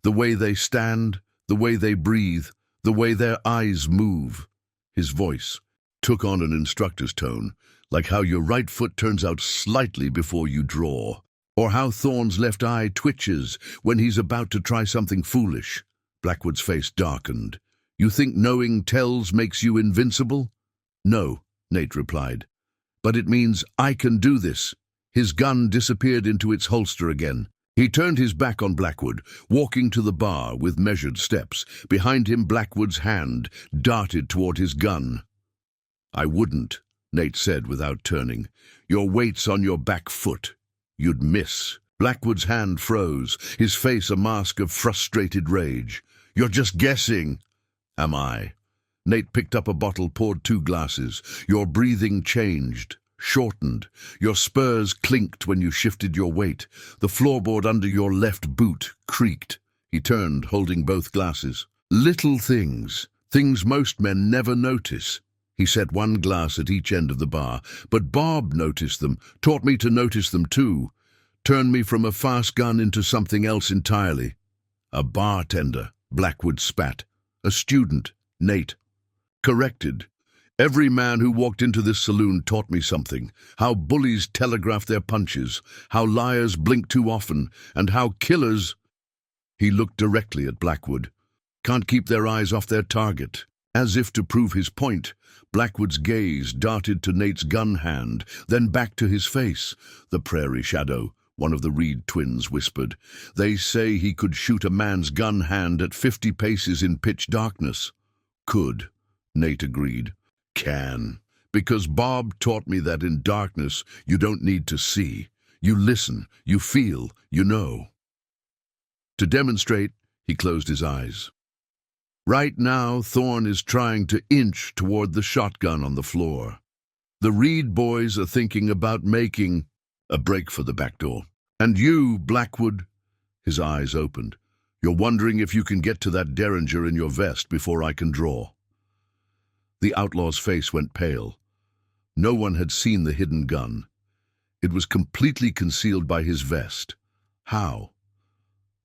The way they stand, the way they breathe, the way their eyes move." His voice took on an instructor's tone, like how your right foot turns out slightly before you draw, or how Thorne's left eye twitches when he's about to try something foolish. Blackwood's face darkened. "You think knowing tells makes you invincible?" "No," Nate replied. "But it means I can do this." His gun disappeared into its holster again. He turned his back on Blackwood, walking to the bar with measured steps. Behind him, Blackwood's hand darted toward his gun. "I wouldn't," Nate said without turning. "Your weight's on your back foot." You'd miss. Blackwood's hand froze, his face a mask of frustrated rage. You're just guessing. Am I? Nate picked up a bottle, poured 2 glasses. Your breathing changed, shortened. Your spurs clinked when you shifted your weight. The floorboard under your left boot creaked. He turned, holding both glasses. Little things, things most men never notice. He set 1 glass at each end of the bar, but Bob noticed them, taught me to notice them too, turned me from a fast gun into something else entirely. A bartender, Blackwood spat. A student, Nate. Corrected. Every man who walked into this saloon taught me something. How bullies telegraph their punches, how liars blink too often, and how killers— He looked directly at Blackwood. Can't keep their eyes off their target. As if to prove his point, Blackwood's gaze darted to Nate's gun hand, then back to his face. The prairie shadow, one of the Reed twins whispered. They say he could shoot a man's gun hand at 50 paces in pitch darkness. Could, Nate agreed. Can. Because Bob taught me that in darkness you don't need to see. You listen, you feel, you know. To demonstrate, he closed his eyes. Right now, Thorne is trying to inch toward the shotgun on the floor. The Reed boys are thinking about making a break for the back door. And you, Blackwood, his eyes opened. You're wondering if you can get to that derringer in your vest before I can draw. The outlaw's face went pale. No one had seen the hidden gun. It was completely concealed by his vest. How?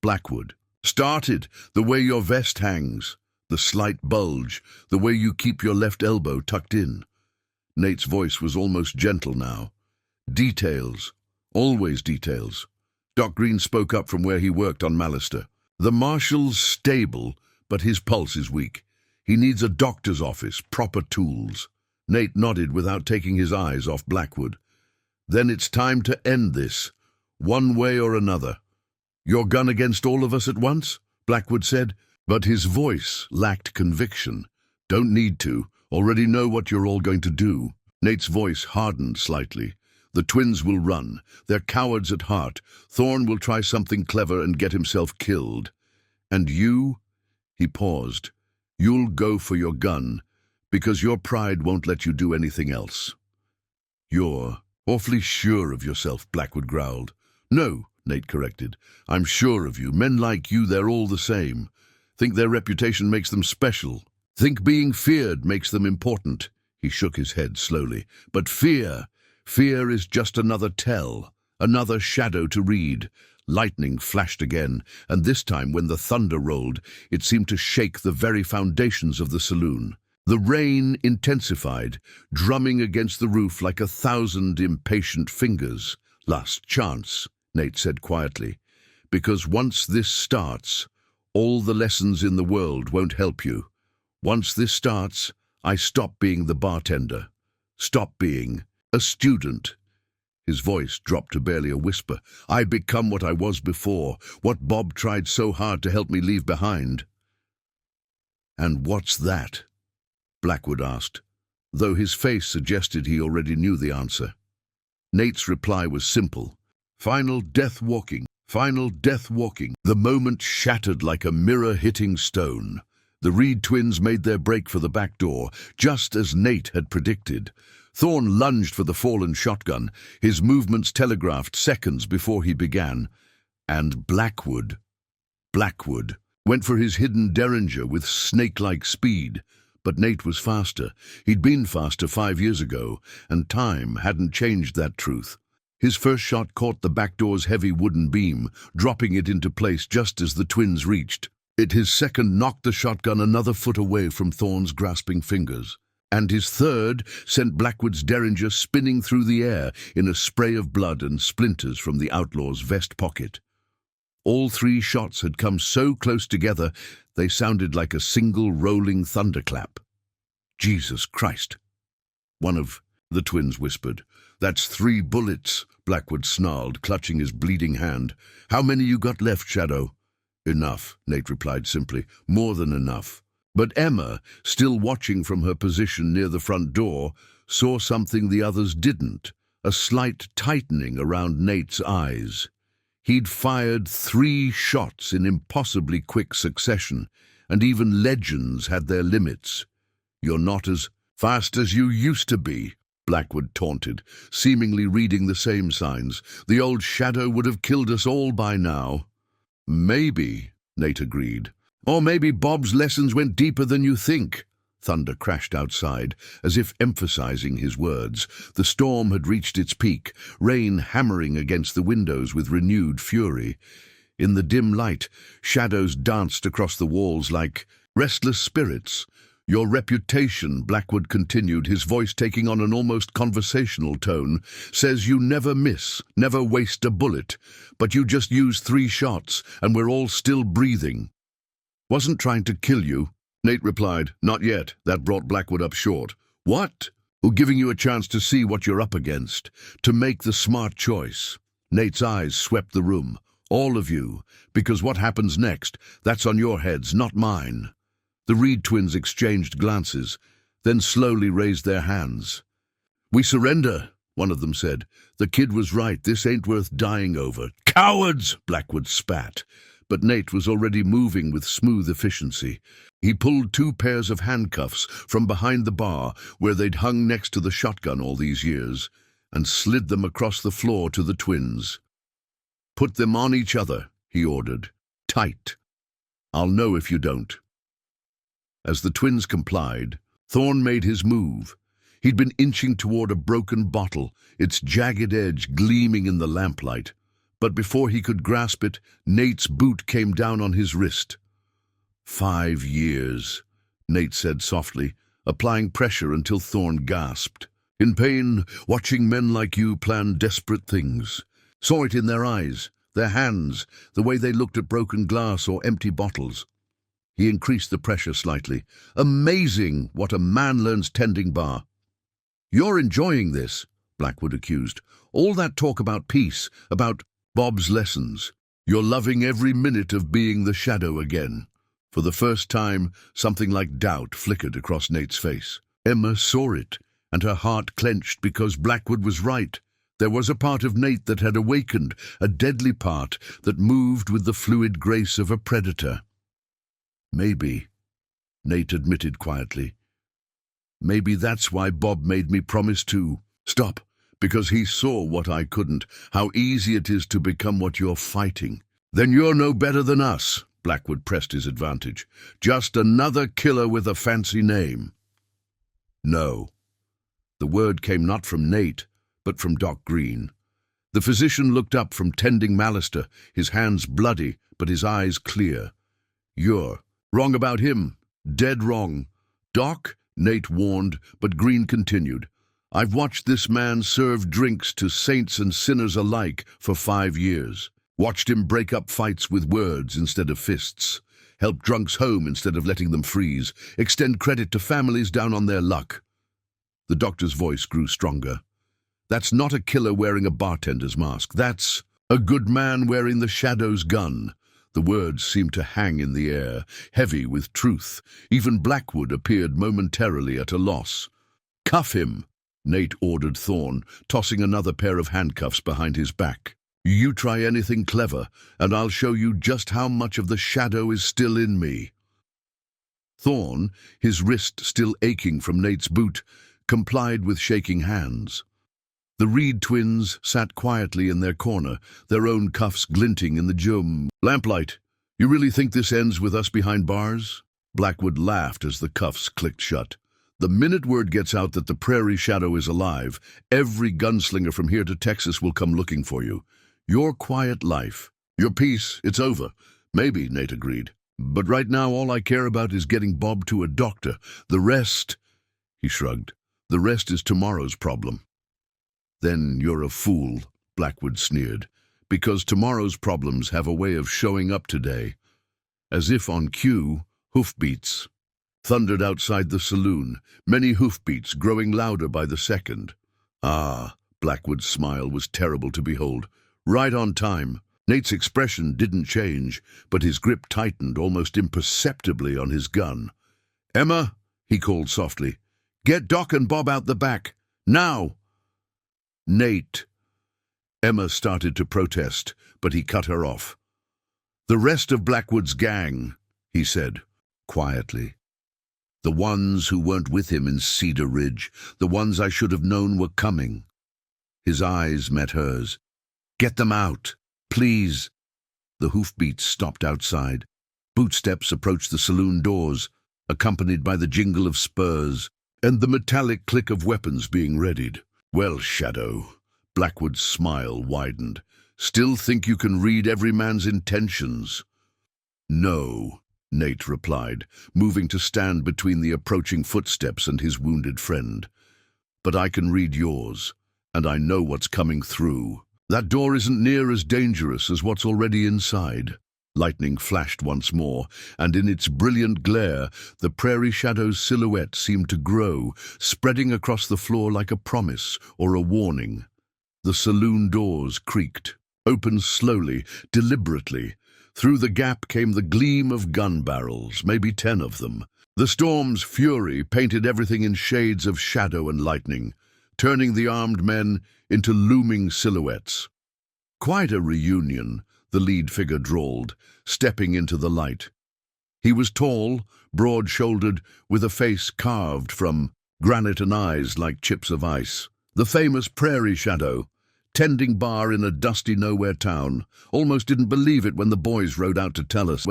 Blackwood. Started the way your vest hangs. The slight bulge, the way you keep your left elbow tucked in. Nate's voice was almost gentle now. Details. Always details. Doc Green spoke up from where he worked on Mallister. The marshal's stable, but his pulse is weak. He needs a doctor's office, proper tools. Nate nodded without taking his eyes off Blackwood. Then it's time to end this, one way or another. Your gun against all of us at once? Blackwood said, but his voice lacked conviction. Don't need to. Already know what you're all going to do. Nate's voice hardened slightly. The twins will run. They're cowards at heart. Thorne will try something clever and get himself killed. And you? He paused. You'll go for your gun, because your pride won't let you do anything else. You're awfully sure of yourself, Blackwood growled. No, Nate corrected. I'm sure of you. Men like you, they're all the same. Think their reputation makes them special. Think being feared makes them important. He shook his head slowly. But fear is just another tell, another shadow to read. Lightning flashed again, and this time when the thunder rolled, it seemed to shake the very foundations of the saloon. The rain intensified, drumming against the roof like 1,000 impatient fingers. Last chance, Nate said quietly, because once this starts, all the lessons in the world won't help you. Once this starts, I stop being the bartender. Stop being a student. His voice dropped to barely a whisper. I become what I was before, what Bob tried so hard to help me leave behind. And what's that? Blackwood asked, though his face suggested he already knew the answer. Nate's reply was simple. Final death walking. Final death walking. The moment shattered like a mirror-hitting stone. The Reed twins made their break for the back door, just as Nate had predicted. Thorne lunged for the fallen shotgun, his movements telegraphed seconds before he began. And Blackwood went for his hidden derringer with snake-like speed. But Nate was faster. He'd been faster 5 years ago, and time hadn't changed that truth. His first shot caught the back door's heavy wooden beam, dropping it into place just as the twins reached. His second knocked the shotgun another foot away from Thorne's grasping fingers. And his third sent Blackwood's derringer spinning through the air in a spray of blood and splinters from the outlaw's vest pocket. All 3 shots had come so close together, they sounded like a single rolling thunderclap. Jesus Christ! One of the twins whispered. That's 3 bullets, Blackwood snarled, clutching his bleeding hand. How many you got left, Shadow? Enough, Nate replied simply. More than enough. But Emma, still watching from her position near the front door, saw something the others didn't, a slight tightening around Nate's eyes. He'd fired 3 shots in impossibly quick succession, and even legends had their limits. "You're not as fast as you used to be," Blackwood taunted, seemingly reading the same signs. "The old shadow would have killed us all by now." "Maybe," Nate agreed. "Or maybe Bob's lessons went deeper than you think." Thunder crashed outside, as if emphasizing his words. The storm had reached its peak, rain hammering against the windows with renewed fury. In the dim light, shadows danced across the walls like restless spirits. "Your reputation," Blackwood continued, his voice taking on an almost conversational tone, "says you never miss, never waste a bullet. But you just used 3 shots, and we're all still breathing." "Wasn't trying to kill you," Nate replied. "Not yet." That brought Blackwood up short. "What?" "We're giving you a chance to see what you're up against, to make the smart choice." Nate's eyes swept the room. "All of you, because what happens next, that's on your heads, not mine." The Reed twins exchanged glances, then slowly raised their hands. "We surrender," one of them said. "The kid was right, this ain't worth dying over." "Cowards!" Blackwood spat. But Nate was already moving with smooth efficiency. He pulled 2 pairs of handcuffs from behind the bar where they'd hung next to the shotgun all these years, and slid them across the floor to the twins. "Put them on each other," he ordered. "Tight. I'll know if you don't." As the twins complied, Thorne made his move. He'd been inching toward a broken bottle, its jagged edge gleaming in the lamplight. But before he could grasp it, Nate's boot came down on his wrist. 5 years, Nate said softly, applying pressure until Thorne gasped. "In pain, watching men like you plan desperate things. Saw it in their eyes, their hands, the way they looked at broken glass or empty bottles." He increased the pressure slightly. "Amazing what a man learns tending bar." "You're enjoying this," Blackwood accused. "All that talk about peace, about Bob's lessons. You're loving every minute of being the shadow again." For the first time, something like doubt flickered across Nate's face. Emma saw it, and her heart clenched because Blackwood was right. There was a part of Nate that had awakened, a deadly part that moved with the fluid grace of a predator. "Maybe," Nate admitted quietly. "Maybe that's why Bob made me promise to stop, because he saw what I couldn't, how easy it is to become what you're fighting." "Then you're no better than us," Blackwood pressed his advantage. "Just another killer with a fancy name." "No." The word came not from Nate, but from Doc Green. The physician looked up from tending Mallister, his hands bloody, but his eyes clear. "You're wrong about him. Dead wrong." "Doc," Nate warned, but Green continued. "I've watched this man serve drinks to saints and sinners alike for 5 years. Watched him break up fights with words instead of fists, help drunks home instead of letting them freeze, extend credit to families down on their luck." The doctor's voice grew stronger. "That's not a killer wearing a bartender's mask. That's a good man wearing the shadow's gun." The words seemed to hang in the air, heavy with truth. Even Blackwood appeared momentarily at a loss. "Cuff him," Nate ordered Thorne, tossing another pair of handcuffs behind his back. "You try anything clever, and I'll show you just how much of the shadow is still in me." Thorne, his wrist still aching from Nate's boot, complied with shaking hands. The Reed twins sat quietly in their corner, their own cuffs glinting in the dim lamplight. "You really think this ends with us behind bars?" Blackwood laughed as the cuffs clicked shut. "The minute word gets out that the Prairie Shadow is alive, every gunslinger from here to Texas will come looking for you. Your quiet life, your peace, it's over." "Maybe," Nate agreed. "But right now all I care about is getting Bob to a doctor. The rest," he shrugged, "the rest is tomorrow's problem." "Then you're a fool," Blackwood sneered, "because tomorrow's problems have a way of showing up today." As if on cue, hoofbeats thundered outside the saloon, many hoofbeats growing louder by the second. "Ah," Blackwood's smile was terrible to behold. "Right on time." Nate's expression didn't change, but his grip tightened almost imperceptibly on his gun. "Emma," he called softly, "get Doc and Bob out the back. Now!" Nate. Emma started to protest, but he cut her off. The rest of Blackwood's gang, he said, quietly. The ones who weren't with him in Cedar Ridge, the ones I should have known were coming. His eyes met hers. Get them out, please. The hoofbeats stopped outside. Bootsteps approached the saloon doors, accompanied by the jingle of spurs and the metallic click of weapons being readied. Well, Shadow, Blackwood's smile widened. Still think you can read every man's intentions? No, Nate replied, moving to stand between the approaching footsteps and his wounded friend. But I can read yours, and I know what's coming through. That door isn't near as dangerous as what's already inside. Lightning flashed once more, and in its brilliant glare, the prairie shadow's silhouette seemed to grow, spreading across the floor like a promise or a warning. The saloon doors creaked, opened slowly, deliberately. Through the gap came the gleam of gun barrels, maybe 10 of them. The storm's fury painted everything in shades of shadow and lightning, turning the armed men into looming silhouettes. Quite a reunion, the lead figure drawled, stepping into the light. He was tall, broad-shouldered, with a face carved from granite and eyes like chips of ice. The famous prairie shadow, tending bar in a dusty nowhere town. Almost didn't believe it when the boys rode out to tell us.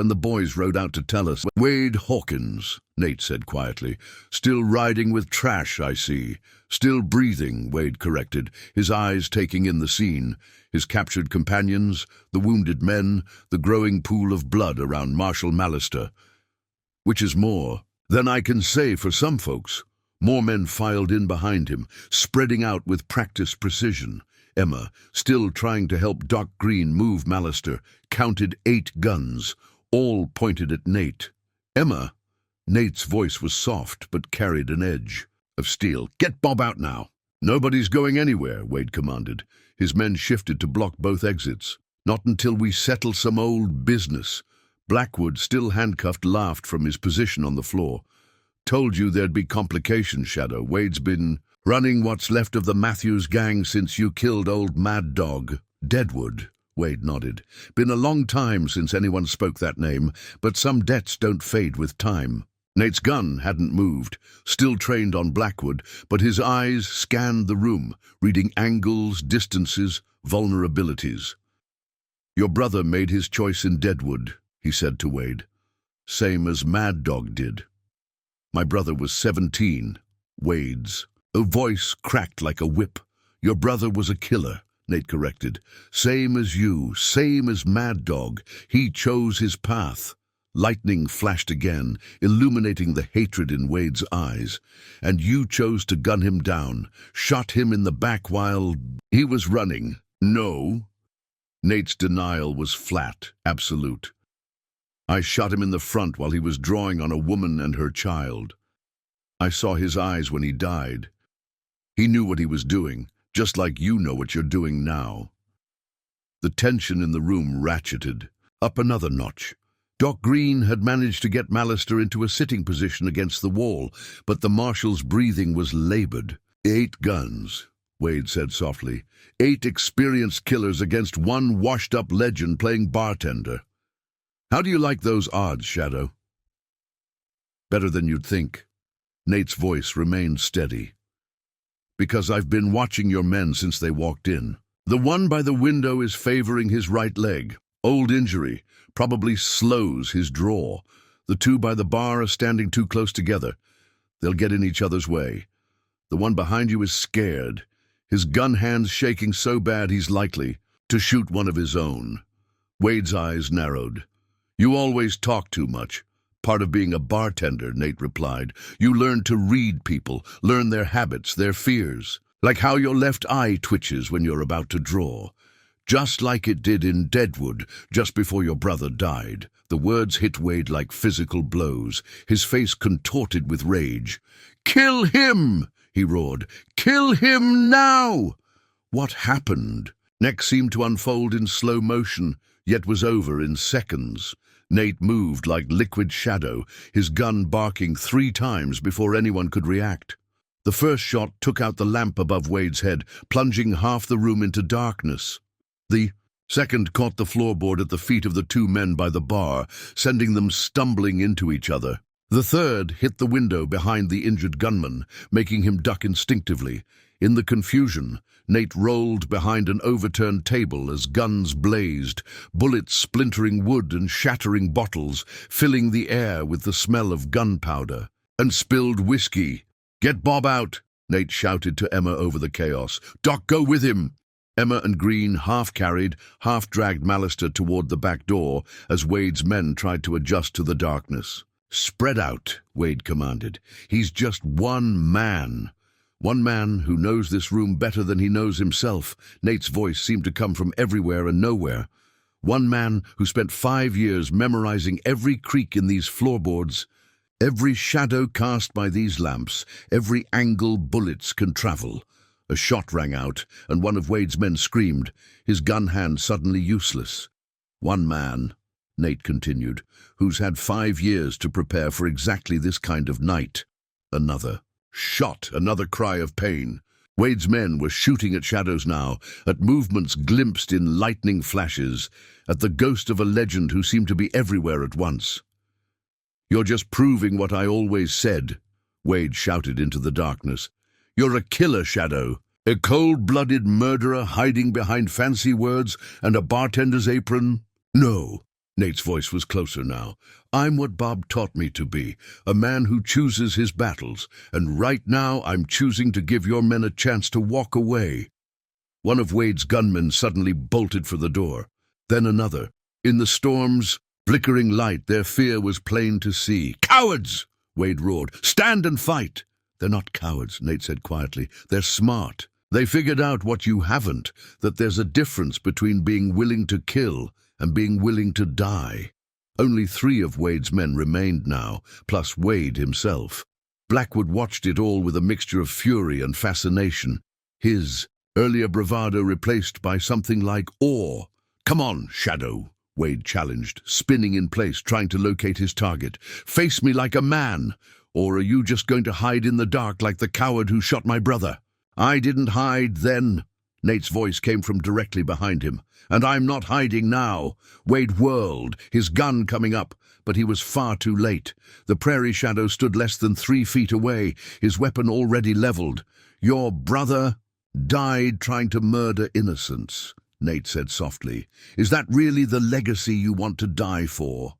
Wade Hawkins, Nate said quietly. Still riding with trash, I see. Still breathing, Wade corrected, his eyes taking in the scene. His captured companions, the wounded men, the growing pool of blood around Marshal Mallister. Which is more than I can say for some folks. More men filed in behind him, spreading out with practiced precision. Emma, still trying to help Doc Green move Mallister, counted 8 guns, all pointed at Nate. Emma, Nate's voice was soft but carried an edge of steel. Get Bob out now. Nobody's going anywhere, Wade commanded. His men shifted to block both exits. Not until we settle some old business. Blackwood, still handcuffed, laughed from his position on the floor. Told you there'd be complications, Shadow. Wade's been running what's left of the Matthews gang since you killed old Mad Dog. Deadwood, Wade nodded. Been a long time since anyone spoke that name, but some debts don't fade with time. Nate's gun hadn't moved, still trained on Blackwood, but his eyes scanned the room, reading angles, distances, vulnerabilities. Your brother made his choice in Deadwood, he said to Wade. Same as Mad Dog did. My brother was 17, Wade's. A voice cracked like a whip. Your brother was a killer, Nate corrected. Same as you, same as Mad Dog. He chose his path. Lightning flashed again, illuminating the hatred in Wade's eyes. And you chose to gun him down, shot him in the back while he was running. No. Nate's denial was flat, absolute. I shot him in the front while he was drawing on a woman and her child. I saw his eyes when he died. He knew what he was doing, just like you know what you're doing now. The tension in the room ratcheted, up another notch. Doc Green had managed to get Mallister into a sitting position against the wall, but the marshal's breathing was labored. 8 guns, Wade said softly. 8 experienced killers against one washed-up legend playing bartender. How do you like those odds, Shadow? Better than you'd think. Nate's voice remained steady. Because I've been watching your men since they walked in. The one by the window is favoring his right leg. Old injury, probably slows his draw. The 2 by the bar are standing too close together. They'll get in each other's way. The one behind you is scared. His gun hand's shaking so bad he's likely to shoot one of his own. Wade's eyes narrowed. You always talk too much. Part of being a bartender, Nate replied. You learn to read people, learn their habits, their fears. Like how your left eye twitches when you're about to draw. Just like it did in Deadwood, just before your brother died. The words hit Wade like physical blows, his face contorted with rage. Kill him, he roared. Kill him now! What happened? Next seemed to unfold in slow motion, yet was over in seconds. Nate moved like liquid shadow, his gun barking 3 times before anyone could react. The first shot took out the lamp above Wade's head, plunging half the room into darkness. The second caught the floorboard at the feet of the two men by the bar, sending them stumbling into each other. The third hit the window behind the injured gunman, making him duck instinctively. In the confusion, Nate rolled behind an overturned table as guns blazed, bullets splintering wood and shattering bottles, filling the air with the smell of gunpowder and spilled whiskey. "Get Bob out," Nate shouted to Emma over the chaos. "Doc, go with him." Emma and Green half-carried, half-dragged Mallister toward the back door as Wade's men tried to adjust to the darkness. "Spread out," Wade commanded. "He's just one man. One man who knows this room better than he knows himself." Nate's voice seemed to come from everywhere and nowhere. One man who spent 5 years memorizing every creak in these floorboards, every shadow cast by these lamps, every angle bullets can travel. A shot rang out, and one of Wade's men screamed, his gun hand suddenly useless. "One man," Nate continued, "who's had 5 years to prepare for exactly this kind of night." Another shot, another cry of pain. Wade's men were shooting at shadows now, at movements glimpsed in lightning flashes, at the ghost of a legend who seemed to be everywhere at once. "You're just proving what I always said," Wade shouted into the darkness. "You're a killer, Shadow. A cold-blooded murderer hiding behind fancy words and a bartender's apron." "No." Nate's voice was closer now. "I'm what Bob taught me to be, a man who chooses his battles, and right now I'm choosing to give your men a chance to walk away." One of Wade's gunmen suddenly bolted for the door. Then another. In the storm's flickering light, their fear was plain to see. "Cowards!" Wade roared. "Stand and fight!" "They're not cowards," Nate said quietly. "They're smart. They figured out what you haven't, that there's a difference between being willing to kill and being willing to die." Only 3 of Wade's men remained now, plus Wade himself. Blackwood watched it all with a mixture of fury and fascination, his earlier bravado replaced by something like awe. "Come on, Shadow," Wade challenged, spinning in place, trying to locate his target. "Face me like a man, or are you just going to hide in the dark like the coward who shot my brother?" "I didn't hide then." Nate's voice came from directly behind him. "And I'm not hiding now." Wade whirled, his gun coming up, but he was far too late. The prairie shadow stood less than 3 feet away, his weapon already leveled. "Your brother died trying to murder innocents," Nate said softly. "Is that really the legacy you want to die for?"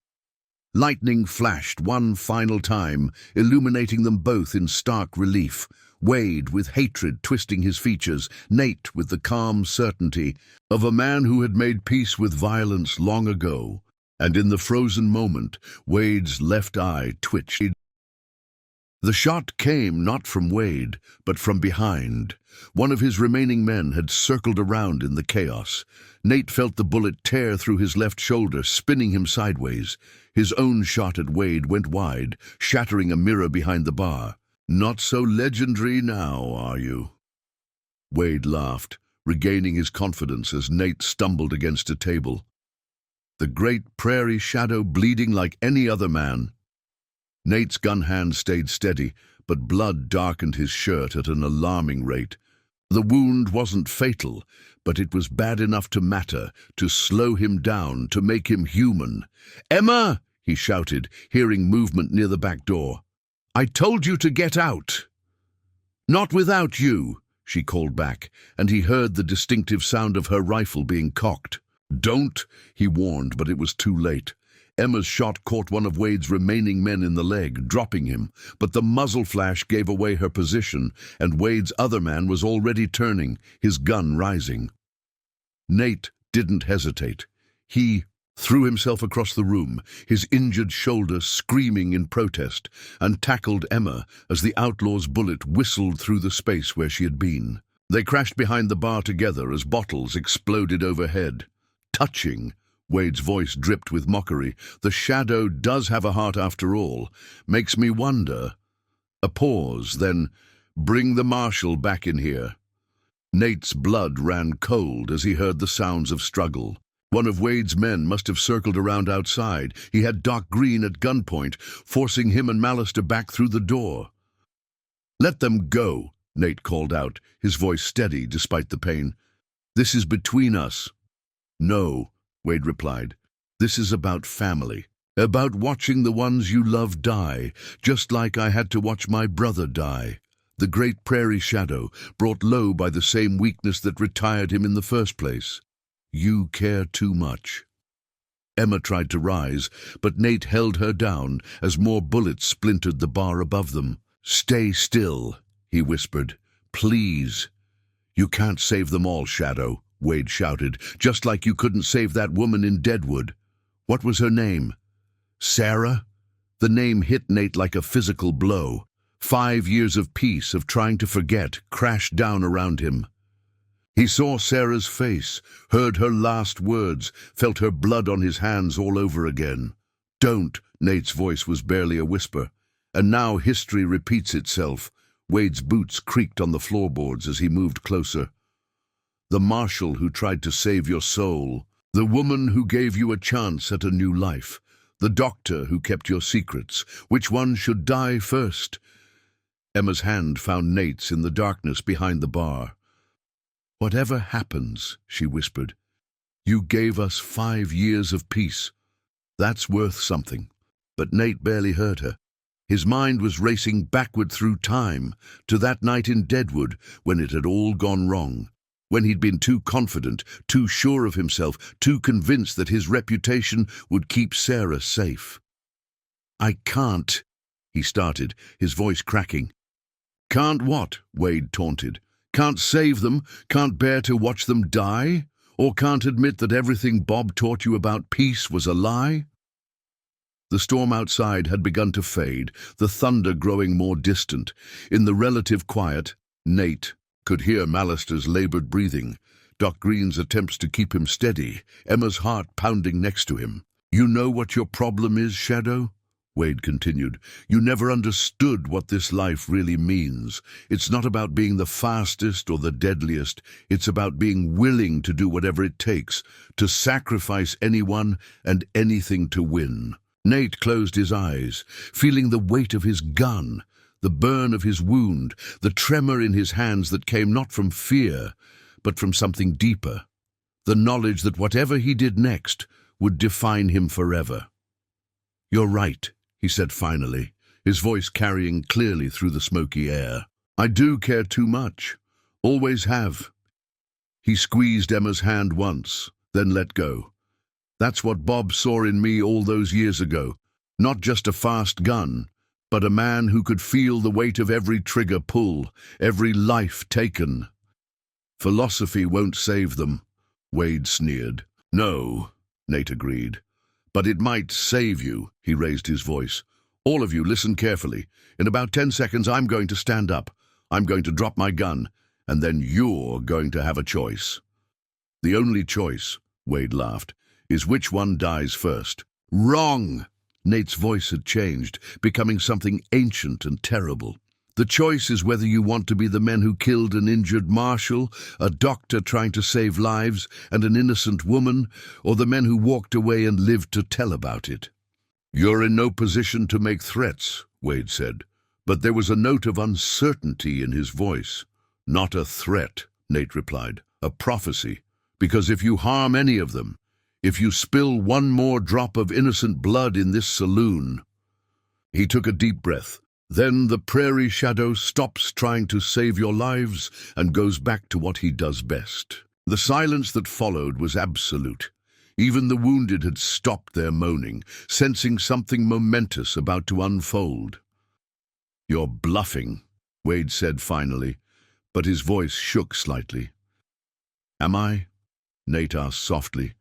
Lightning flashed one final time, illuminating them both in stark relief. Wade with hatred twisting his features, Nate with the calm certainty of a man who had made peace with violence long ago. And in the frozen moment, Wade's left eye twitched. The shot came not from Wade, but from behind. One of his remaining men had circled around in the chaos. Nate felt the bullet tear through his left shoulder, spinning him sideways. His own shot at Wade went wide, shattering a mirror behind the bar. "Not so legendary now, are you?" Wade laughed, regaining his confidence as Nate stumbled against a table. The great prairie shadow bleeding like any other man. Nate's gun hand stayed steady, but blood darkened his shirt at an alarming rate. The wound wasn't fatal, but it was bad enough to matter, to slow him down, to make him human. "Emma!" he shouted, hearing movement near the back door. "I told you to get out." "Not without you," she called back, and he heard the distinctive sound of her rifle being cocked. "Don't," he warned, but it was too late. Emma's shot caught one of Wade's remaining men in the leg, dropping him, but the muzzle flash gave away her position, and Wade's other man was already turning, his gun rising. Nate didn't hesitate. He threw himself across the room, his injured shoulder screaming in protest, and tackled Emma as the outlaw's bullet whistled through the space where she had been. They crashed behind the bar together as bottles exploded overhead. "Touching," Wade's voice dripped with mockery. "The shadow does have a heart after all. Makes me wonder." A pause, then, "Bring the marshal back in here." Nate's blood ran cold as he heard the sounds of struggle. One of Wade's men must have circled around outside. He had Doc Green at gunpoint, forcing him and Mallister back through the door. "Let them go," Nate called out, his voice steady despite the pain. "This is between us." "No," Wade replied. "This is about family. About watching the ones you love die, just like I had to watch my brother die. The great prairie shadow, brought low by the same weakness that retired him in the first place. You care too much." Emma tried to rise, but Nate held her down as more bullets splintered the bar above them. "Stay still," he whispered. "Please." "You can't save them all, Shadow," Wade shouted, "just like you couldn't save that woman in Deadwood. What was her name?" "Sarah?" The name hit Nate like a physical blow. 5 years of peace, of trying to forget, crashed down around him. He saw Sarah's face, heard her last words, felt her blood on his hands all over again. "Don't," Nate's voice was barely a whisper. And now history repeats itself. Wade's boots creaked on the floorboards as he moved closer. "The marshal who tried to save your soul. The woman who gave you a chance at a new life. The doctor who kept your secrets. Which one should die first?" Emma's hand found Nate's in the darkness behind the bar. "Whatever happens," she whispered, "you gave us 5 years of peace. That's worth something." But Nate barely heard her. His mind was racing backward through time, to that night in Deadwood when it had all gone wrong, when he'd been too confident, too sure of himself, too convinced that his reputation would keep Sarah safe. "I can't," he started, his voice cracking. "Can't what?" Wade taunted. "Can't save them? Can't bear to watch them die? Or can't admit that everything Bob taught you about peace was a lie?" The storm outside had begun to fade, the thunder growing more distant. In the relative quiet, Nate could hear Mallister's labored breathing, Doc Green's attempts to keep him steady, Emma's heart pounding next to him. "You know what your problem is, Shadow?" Wade continued. "You never understood what this life really means. It's not about being the fastest or the deadliest. It's about being willing to do whatever it takes, to sacrifice anyone and anything to win." Nate closed his eyes, feeling the weight of his gun, the burn of his wound, the tremor in his hands that came not from fear, but from something deeper, the knowledge that whatever he did next would define him forever. "You're right," he said finally, his voice carrying clearly through the smoky air. "I do care too much. Always have." He squeezed Emma's hand once, then let go. "That's what Bob saw in me all those years ago. Not just a fast gun, but a man who could feel the weight of every trigger pull, every life taken." "Philosophy won't save them," Wade sneered. "No," Nate agreed. "But it might save you," he raised his voice. "All of you, listen carefully. In about 10 seconds, I'm going to stand up. I'm going to drop my gun, and then you're going to have a choice." "The only choice," Wade laughed, "is which one dies first." "Wrong!" Nate's voice had changed, becoming something ancient and terrible. "The choice is whether you want to be the men who killed an injured marshal, a doctor trying to save lives, and an innocent woman, or the men who walked away and lived to tell about it." "You're in no position to make threats," Wade said, but there was a note of uncertainty in his voice. "Not a threat," Nate replied, "a prophecy. Because if you harm any of them, if you spill one more drop of innocent blood in this saloon—" He took a deep breath. "Then the prairie shadow stops trying to save your lives and goes back to what he does best." The silence that followed was absolute. Even the wounded had stopped their moaning, sensing something momentous about to unfold. "You're bluffing," Wade said finally, but his voice shook slightly. "Am I?" Nate asked softly.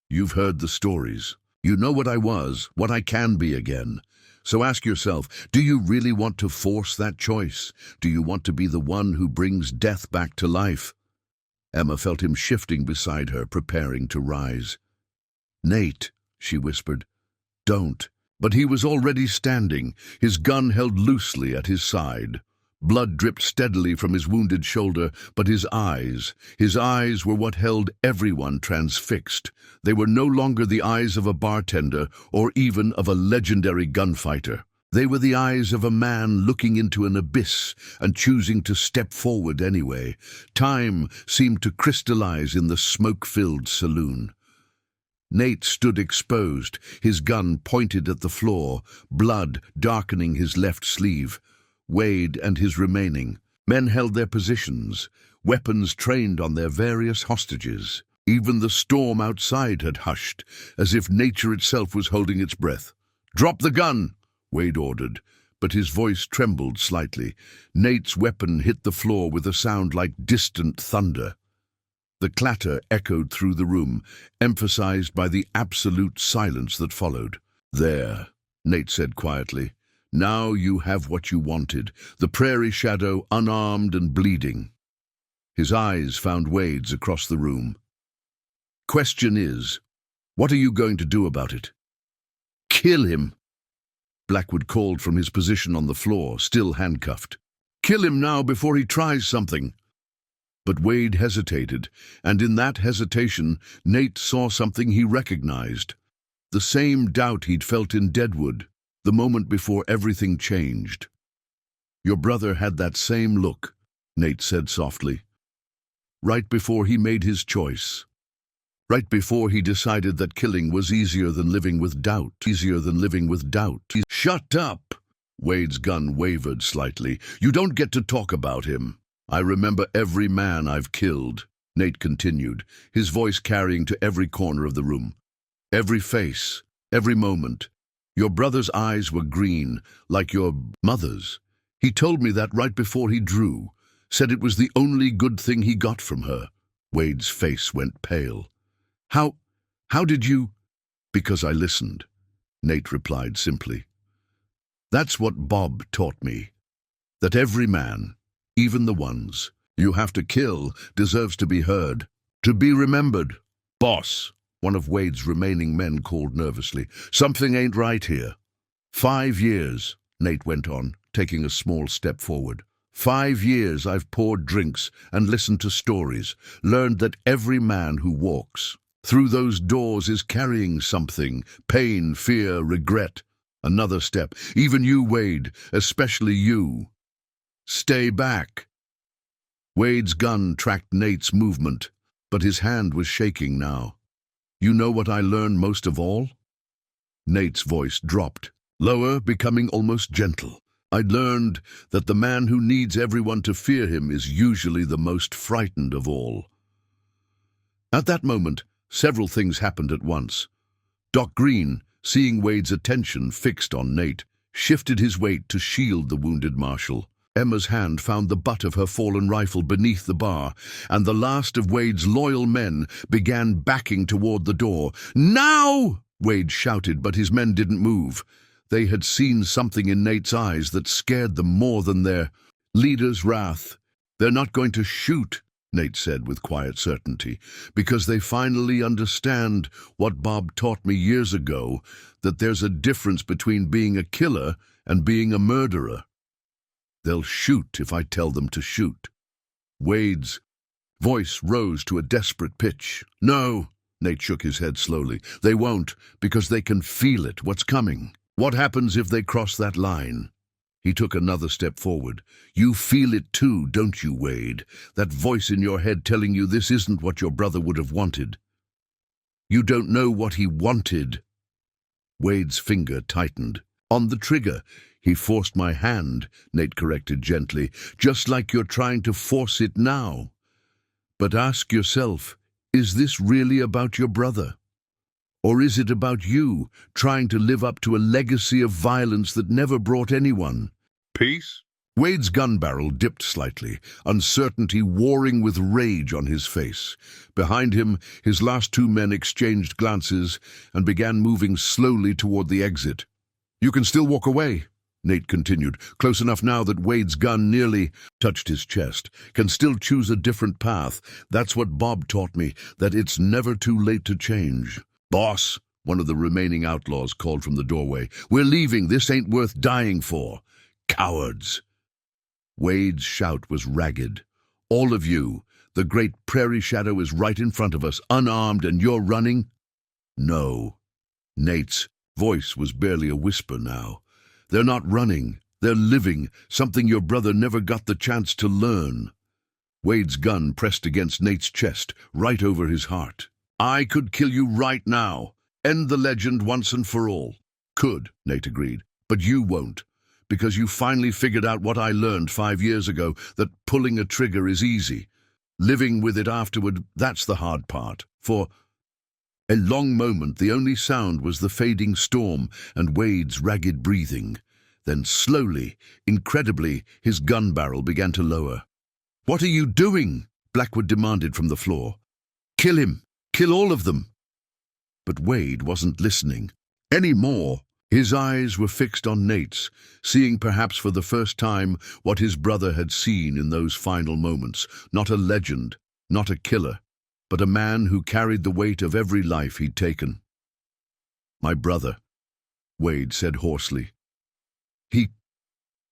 "You've heard the stories. You know what I was, what I can be again. So ask yourself, do you really want to force that choice? Do you want to be the one who brings death back to life?" Emma felt him shifting beside her, preparing to rise. "Nate," she whispered, "don't." But he was already standing, his gun held loosely at his side. Blood dripped steadily from his wounded shoulder, but his eyes were what held everyone transfixed. They were no longer the eyes of a bartender or even of a legendary gunfighter. They were the eyes of a man looking into an abyss and choosing to step forward anyway. Time seemed to crystallize in the smoke-filled saloon. Nate stood exposed, his gun pointed at the floor, blood darkening his left sleeve. Wade and his remaining men held their positions, weapons trained on their various hostages. Even the storm outside had hushed, as if nature itself was holding its breath. "Drop the gun!" Wade ordered, but his voice trembled slightly. Nate's weapon hit the floor with a sound like distant thunder. The clatter echoed through the room, emphasized by the absolute silence that followed. "There," Nate said quietly. "Now you have what you wanted, the prairie shadow unarmed and bleeding." His eyes found Wade's across the room. "Question is, what are you going to do about it?" "Kill him," Blackwood called from his position on the floor, still handcuffed. "Kill him now before he tries something." But Wade hesitated, and in that hesitation, Nate saw something he recognized. The same doubt he'd felt in Deadwood, the moment before everything changed. "Your brother had that same look," Nate said softly. "Right before he made his choice. Right before he decided that killing was easier than living with doubt. "Shut up!" Wade's gun wavered slightly. "You don't get to talk about him. I remember every man I've killed," Nate continued, his voice carrying to every corner of the room. "Every face, every moment. Your brother's eyes were green, like your mother's. He told me that right before he drew, said it was the only good thing he got from her." Wade's face went pale. How did you—" "Because I listened," Nate replied simply. "That's what Bob taught me, that every man, even the ones you have to kill, deserves to be heard, to be remembered." "Boss," one of Wade's remaining men called nervously, "something ain't right here." 5 years, Nate went on, taking a small step forward. 5 years I've poured drinks and listened to stories, learned that every man who walks through those doors is carrying something, pain, fear, regret. Another step, even you, Wade, especially you. Stay back. Wade's gun tracked Nate's movement, but his hand was shaking now. "You know what I learned most of all?" Nate's voice dropped, lower, becoming almost gentle. "I learned that the man who needs everyone to fear him is usually the most frightened of all." At that moment, several things happened at once. Doc Green, seeing Wade's attention fixed on Nate, shifted his weight to shield the wounded marshal. Emma's hand found the butt of her fallen rifle beneath the bar, and the last of Wade's loyal men began backing toward the door. "Now!" Wade shouted, but his men didn't move. They had seen something in Nate's eyes that scared them more than their leader's wrath. "They're not going to shoot," Nate said with quiet certainty, "because they finally understand what Bob taught me years ago, that there's a difference between being a killer and being a murderer. They'll shoot if I tell them to shoot." Wade's voice rose to a desperate pitch. "No," Nate shook his head slowly. "They won't, because they can feel it, what's coming. What happens if they cross that line?" He took another step forward. "You feel it too, don't you, Wade? That voice in your head telling you this isn't what your brother would have wanted. You don't know what he wanted." Wade's finger tightened. "On the trigger." "He forced my hand," Nate corrected gently, "just like you're trying to force it now. But ask yourself, is this really about your brother? Or is it about you, trying to live up to a legacy of violence that never brought anyone peace?" Wade's gun barrel dipped slightly, uncertainty warring with rage on his face. Behind him, his last 2 men exchanged glances and began moving slowly toward the exit. "You can still walk away," Nate continued, close enough now that Wade's gun nearly touched his chest. "Can still choose a different path. That's what Bob taught me, that it's never too late to change." "Boss," one of the remaining outlaws called from the doorway, "we're leaving. This ain't worth dying for." "Cowards!" Wade's shout was ragged. "All of you, the great prairie shadow is right in front of us, unarmed, and you're running?" "No." Nate's voice was barely a whisper now. They're not running. They're living, something your brother never got the chance to learn. Wade's gun pressed against Nate's chest, right over his heart. I could kill you right now. End the legend once and for all. Could, Nate agreed, but you won't. Because you finally figured out what I learned 5 years ago, that pulling a trigger is easy. Living with it afterward, that's the hard part. For a long moment, the only sound was the fading storm and Wade's ragged breathing. Then slowly, incredibly, his gun barrel began to lower. What are you doing? Blackwood demanded from the floor. Kill him. Kill all of them. But Wade wasn't listening anymore. His eyes were fixed on Nate's, seeing perhaps for the first time what his brother had seen in those final moments. Not a legend, not a killer, but a man who carried the weight of every life he'd taken. My brother, Wade said hoarsely.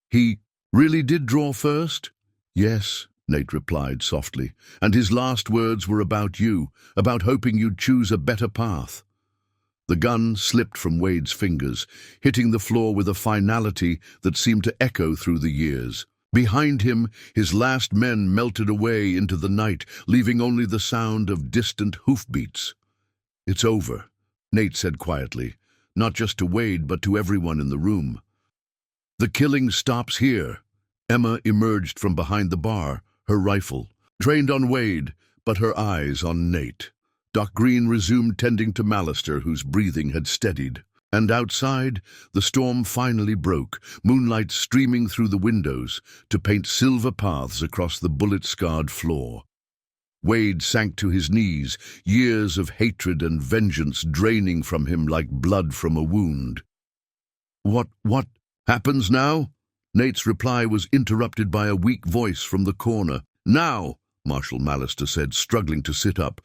He really did draw first? Yes, Nate replied softly, and his last words were about you, about hoping you'd choose a better path. The gun slipped from Wade's fingers, hitting the floor with a finality that seemed to echo through the years. Behind him, his last men melted away into the night, leaving only the sound of distant hoofbeats. It's over, Nate said quietly, not just to Wade but to everyone in the room. The killing stops here. Emma emerged from behind the bar, her rifle, trained on Wade, but her eyes on Nate. Doc Green resumed tending to Mallister, whose breathing had steadied. And outside, the storm finally broke, moonlight streaming through the windows to paint silver paths across the bullet-scarred floor. Wade sank to his knees, years of hatred and vengeance draining from him like blood from a wound. What happens now? Nate's reply was interrupted by a weak voice from the corner. Now, Marshal Mallister said, struggling to sit up.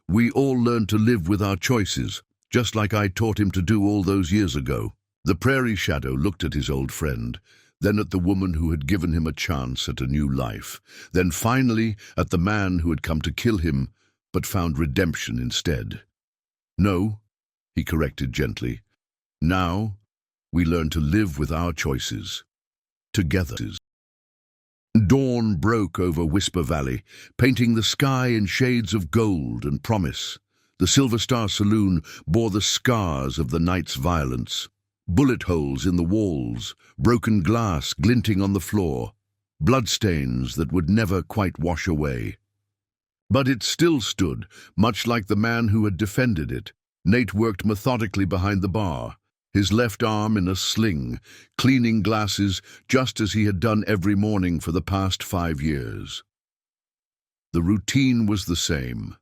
We all learn to live with our choices, just like I taught him to do all those years ago. The Prairie Shadow looked at his old friend, then at the woman who had given him a chance at a new life, then finally at the man who had come to kill him, but found redemption instead. No, he corrected gently. Now, we learn to live with our choices. Together. Dawn broke over Whisper Valley, painting the sky in shades of gold and promise. The Silver Star Saloon bore the scars of the night's violence. Bullet holes in the walls, broken glass glinting on the floor, bloodstains that would never quite wash away. But it still stood, much like the man who had defended it. Nate worked methodically behind the bar, his left arm in a sling, cleaning glasses just as he had done every morning for the past 5 years. The routine was the same,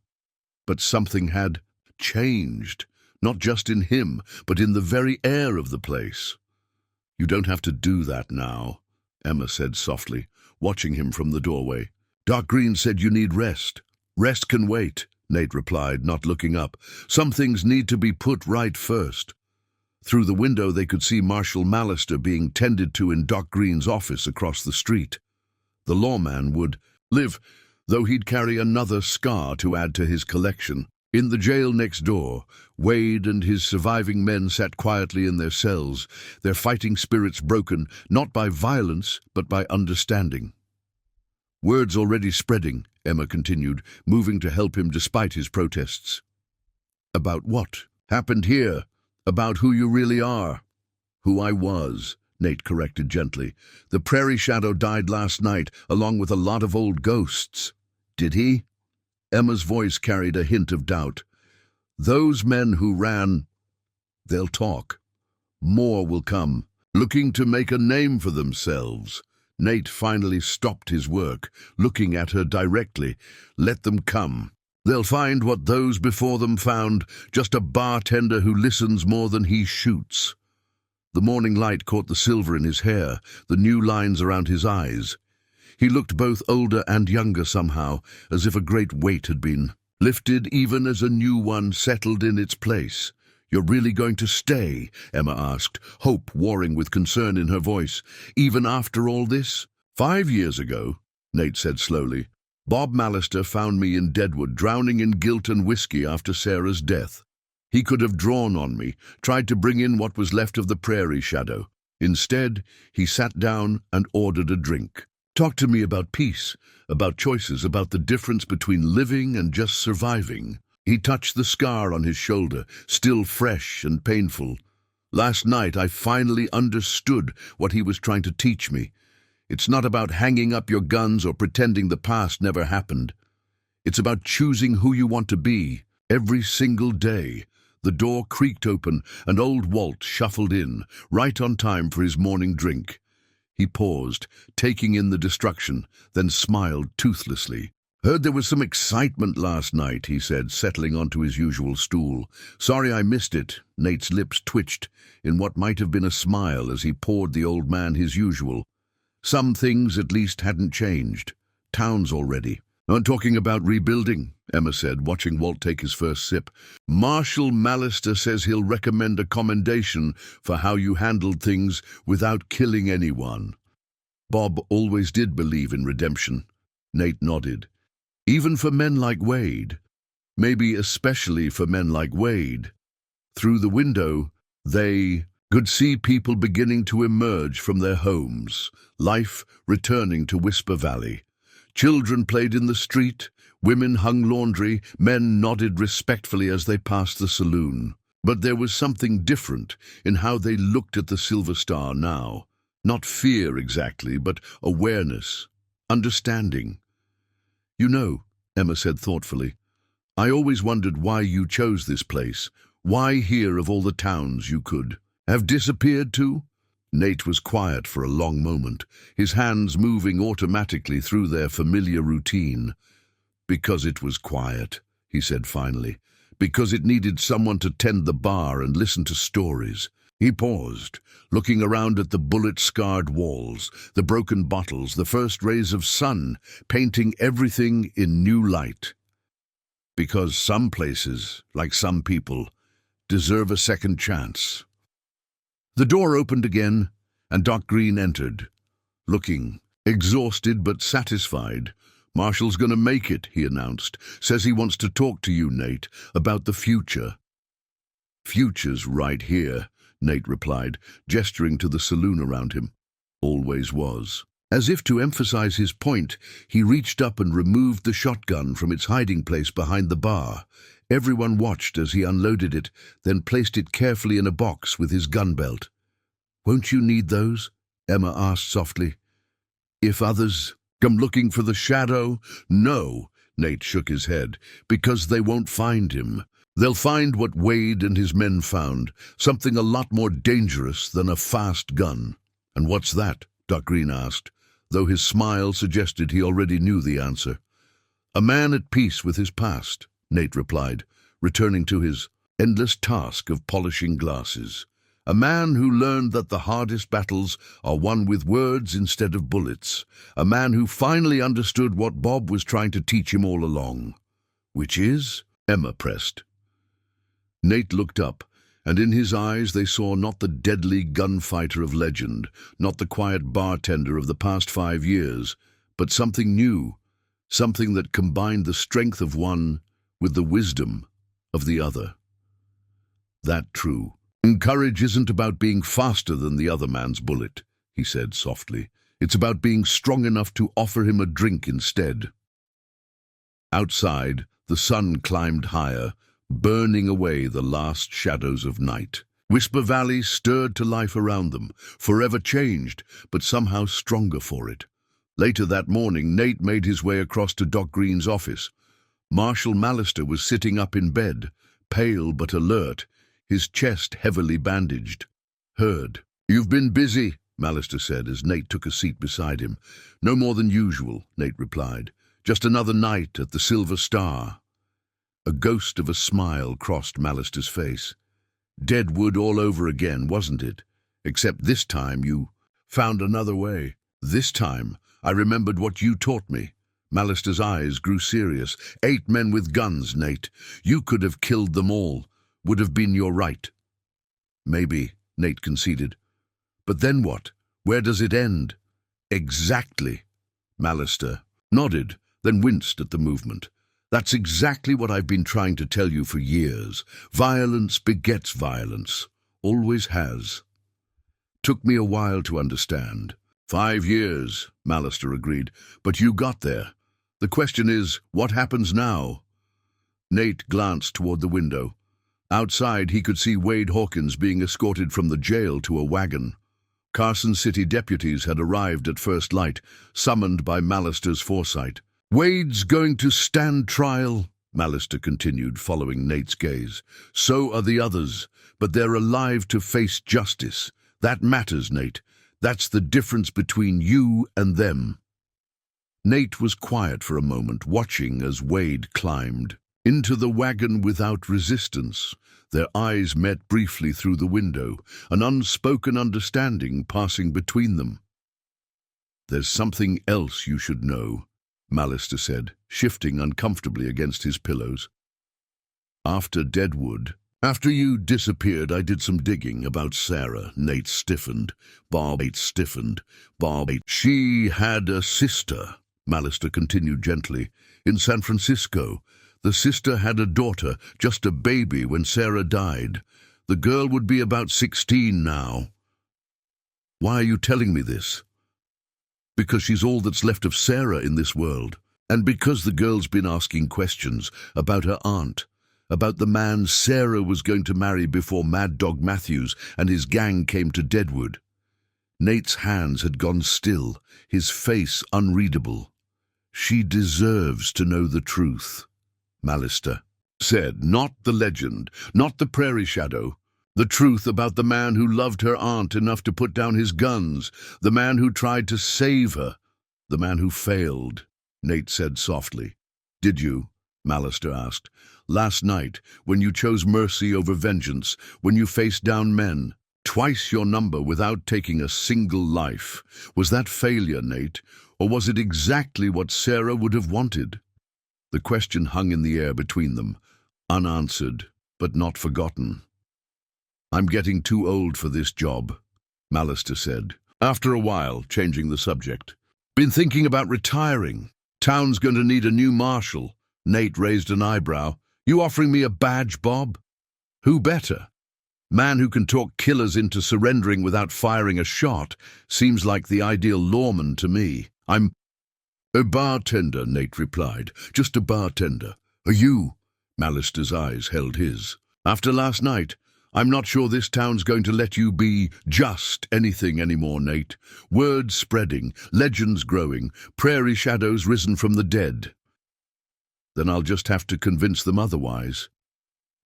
but something had changed, not just in him, but in the very air of the place. You don't have to do that now, Emma said softly, watching him from the doorway. Doc Green said you need rest. Rest can wait, Nate replied, not looking up. Some things need to be put right first. Through the window they could see Marshal Mallister being tended to in Doc Green's office across the street. The lawman would live, though he'd carry another scar to add to his collection. In the jail next door, Wade and his surviving men sat quietly in their cells, their fighting spirits broken, not by violence, but by understanding. Word's already spreading, Emma continued, moving to help him despite his protests. About what happened here? About who you really are. Who I was, Nate corrected gently. The Prairie Shadow died last night, along with a lot of old ghosts. Did he? Emma's voice carried a hint of doubt. Those men who ran, they'll talk. More will come, looking to make a name for themselves. Nate finally stopped his work, looking at her directly. Let them come. They'll find what those before them found, just a bartender who listens more than he shoots. The morning light caught the silver in his hair, the new lines around his eyes. He looked both older and younger somehow, as if a great weight had been lifted even as a new one settled in its place. You're really going to stay? Emma asked, hope warring with concern in her voice. Even after all this? 5 years ago, Nate said slowly, Bob Mallister found me in Deadwood, drowning in guilt and whiskey after Sarah's death. He could have drawn on me, tried to bring in what was left of the Prairie Shadow. Instead, he sat down and ordered a drink. Talk to me about peace, about choices, about the difference between living and just surviving. He touched the scar on his shoulder, still fresh and painful. Last night I finally understood what he was trying to teach me. It's not about hanging up your guns or pretending the past never happened. It's about choosing who you want to be every single day. The door creaked open and old Walt shuffled in, right on time for his morning drink. He paused, taking in the destruction, then smiled toothlessly. "Heard there was some excitement last night," he said, settling onto his usual stool. "Sorry I missed it." Nate's lips twitched in what might have been a smile as he poured the old man his usual. Some things at least hadn't changed. Towns already. "I'm talking about rebuilding," Emma said, watching Walt take his first sip. "Marshal Mallister says he'll recommend a commendation for how you handled things without killing anyone." Bob always did believe in redemption. Nate nodded. Even for men like Wade. Maybe especially for men like Wade. Through the window, they could see people beginning to emerge from their homes, life returning to Whisper Valley. Children played in the street, women hung laundry, men nodded respectfully as they passed the saloon. But there was something different in how they looked at the Silver Star now. Not fear exactly, but awareness, understanding. "You know," Emma said thoughtfully, "I always wondered why you chose this place. Why here of all the towns you could have disappeared to?" Nate was quiet for a long moment, his hands moving automatically through their familiar routine. "Because it was quiet," he said finally. "Because it needed someone to tend the bar and listen to stories." He paused, looking around at the bullet-scarred walls, the broken bottles, the first rays of sun, painting everything in new light. Because some places, like some people, deserve a second chance. The door opened again, and Doc Green entered, looking exhausted but satisfied. "Marshall's gonna make it," he announced. "Says he wants to talk to you, Nate, about the future." "Future's right here," Nate replied, gesturing to the saloon around him. "Always was." As if to emphasize his point, he reached up and removed the shotgun from its hiding place behind the bar. Everyone watched as he unloaded it, then placed it carefully in a box with his gun belt. "Won't you need those?" Emma asked softly. "If others come looking for the shadow?" "No," Nate shook his head, "because they won't find him. They'll find what Wade and his men found, something a lot more dangerous than a fast gun." "And what's that?" Doc Green asked, though his smile suggested he already knew the answer. "A man at peace with his past," Nate replied, returning to his endless task of polishing glasses. "A man who learned that the hardest battles are won with words instead of bullets. A man who finally understood what Bob was trying to teach him all along." "Which is?" Emma pressed. Nate looked up, and in his eyes they saw not the deadly gunfighter of legend, not the quiet bartender of the past 5 years, but something new, something that combined the strength of one with the wisdom of the other. "That true. Courage isn't about being faster than the other man's bullet," he said softly. "It's about being strong enough to offer him a drink instead." Outside, the sun climbed higher, burning away the last shadows of night. Whisper Valley stirred to life around them, forever changed, but somehow stronger for it. Later that morning, Nate made his way across to Doc Green's office. Marshal Mallister was sitting up in bed, pale but alert, his chest heavily bandaged. "Heard. You've been busy," Mallister said as Nate took a seat beside him. "No more than usual," Nate replied. "Just another night at the Silver Star." A ghost of a smile crossed Mallister's face. "Deadwood all over again, wasn't it? Except this time you found another way. This time I remembered what you taught me." Mallister's eyes grew serious. 8 men with guns, Nate. You could have killed them all. Would have been your right." "Maybe," Nate conceded. "But then what? Where does it end?" "Exactly." Mallister nodded, then winced at the movement. "That's exactly what I've been trying to tell you for years. Violence begets violence. Always has." Took me a while to understand. 5 years, Mallister agreed, but you got there. The question is, what happens now? Nate glanced toward the window. Outside, he could see Wade Hawkins being escorted from the jail to a wagon. Carson City deputies had arrived at first light, summoned by Mallister's foresight. Wade's going to stand trial, Mallister continued, following Nate's gaze. So are the others, but they're alive to face justice. That matters, Nate. That's the difference between you and them. Nate was quiet for a moment, watching as Wade climbed into the wagon without resistance. Their eyes met briefly through the window, an unspoken understanding passing between them. There's something else you should know, Mallister said, shifting uncomfortably against his pillows. After you disappeared, I did some digging about Sarah. Nate stiffened. She had a sister, Mallister continued gently, in San Francisco. The sister had a daughter, just a baby, when Sarah died. The girl would be about 16 now. Why are you telling me this? Because she's all that's left of Sarah in this world, and because the girl's been asking questions about her aunt, about the man Sarah was going to marry before Mad Dog Matthews and his gang came to Deadwood. Nate's hands had gone still, his face unreadable. She deserves to know the truth, Mallister said. Not the legend, not the prairie shadow. The truth about the man who loved her aunt enough to put down his guns, the man who tried to save her, the man who failed, Nate said softly. Did you? Mallister asked. Last night, when you chose mercy over vengeance, when you faced down men, twice your number without taking a single life. Was that failure, Nate, or was it exactly what Sarah would have wanted? The question hung in the air between them, unanswered, but not forgotten. I'm getting too old for this job, Mallister said, after a while, changing the subject. Been thinking about retiring. Town's going to need a new marshal. Nate raised an eyebrow. You offering me a badge, Bob? Who better? Man who can talk killers into surrendering without firing a shot seems like the ideal lawman to me. I'm a bartender, Nate replied. Just a bartender. Are you? Mallister's eyes held his. After last night, I'm not sure this town's going to let you be just anything anymore, Nate. Words spreading, legends growing, prairie shadows risen from the dead. Then I'll just have to convince them otherwise.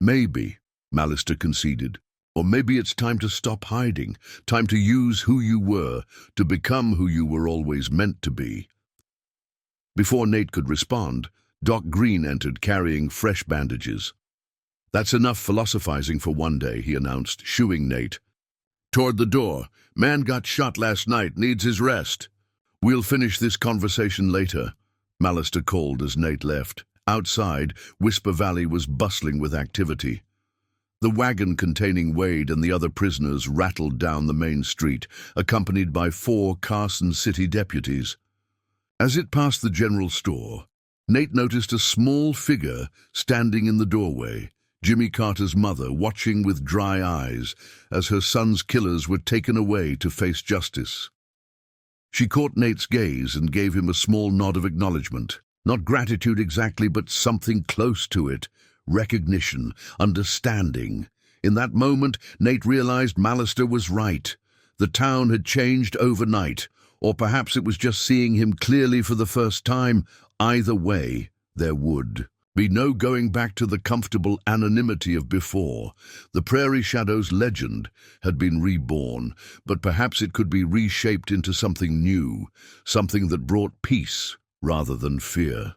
Maybe, Mallister conceded. Or maybe it's time to stop hiding, time to use who you were, to become who you were always meant to be. Before Nate could respond, Doc Green entered carrying fresh bandages. That's enough philosophizing for one day, he announced, shooing Nate. Toward the door. Man got shot last night, needs his rest. We'll finish this conversation later, Mallister called as Nate left. Outside, Whisper Valley was bustling with activity. The wagon containing Wade and the other prisoners rattled down the main street, accompanied by 4 Carson City deputies. As it passed the general store, Nate noticed a small figure standing in the doorway, Jimmy Carter's mother watching with dry eyes as her son's killers were taken away to face justice. She caught Nate's gaze and gave him a small nod of acknowledgement. Not gratitude exactly, but something close to it. Recognition, understanding. In that moment, Nate realized Mallister was right. The town had changed overnight, or perhaps it was just seeing him clearly for the first time. Either way, there would be no going back to the comfortable anonymity of before. The Prairie Shadows legend had been reborn, but perhaps it could be reshaped into something new, something that brought peace rather than fear.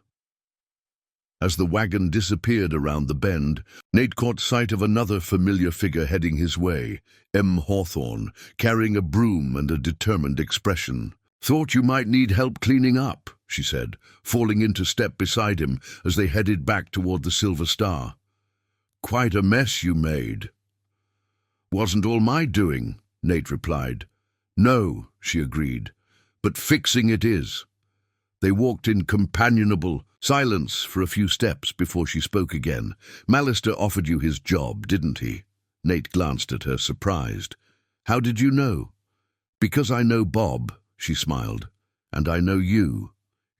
As the wagon disappeared around the bend, Nate caught sight of another familiar figure heading his way, M. Hawthorne, carrying a broom and a determined expression. "Thought you might need help cleaning up," she said, falling into step beside him as they headed back toward the Silver Star. "Quite a mess you made." "Wasn't all my doing," Nate replied. "No," she agreed, "but fixing it is." They walked in companionable silence for a few steps before she spoke again. "Mallister offered you his job, didn't he?" Nate glanced at her, surprised. "How did you know?" Because I know Bob, she smiled, and I know you.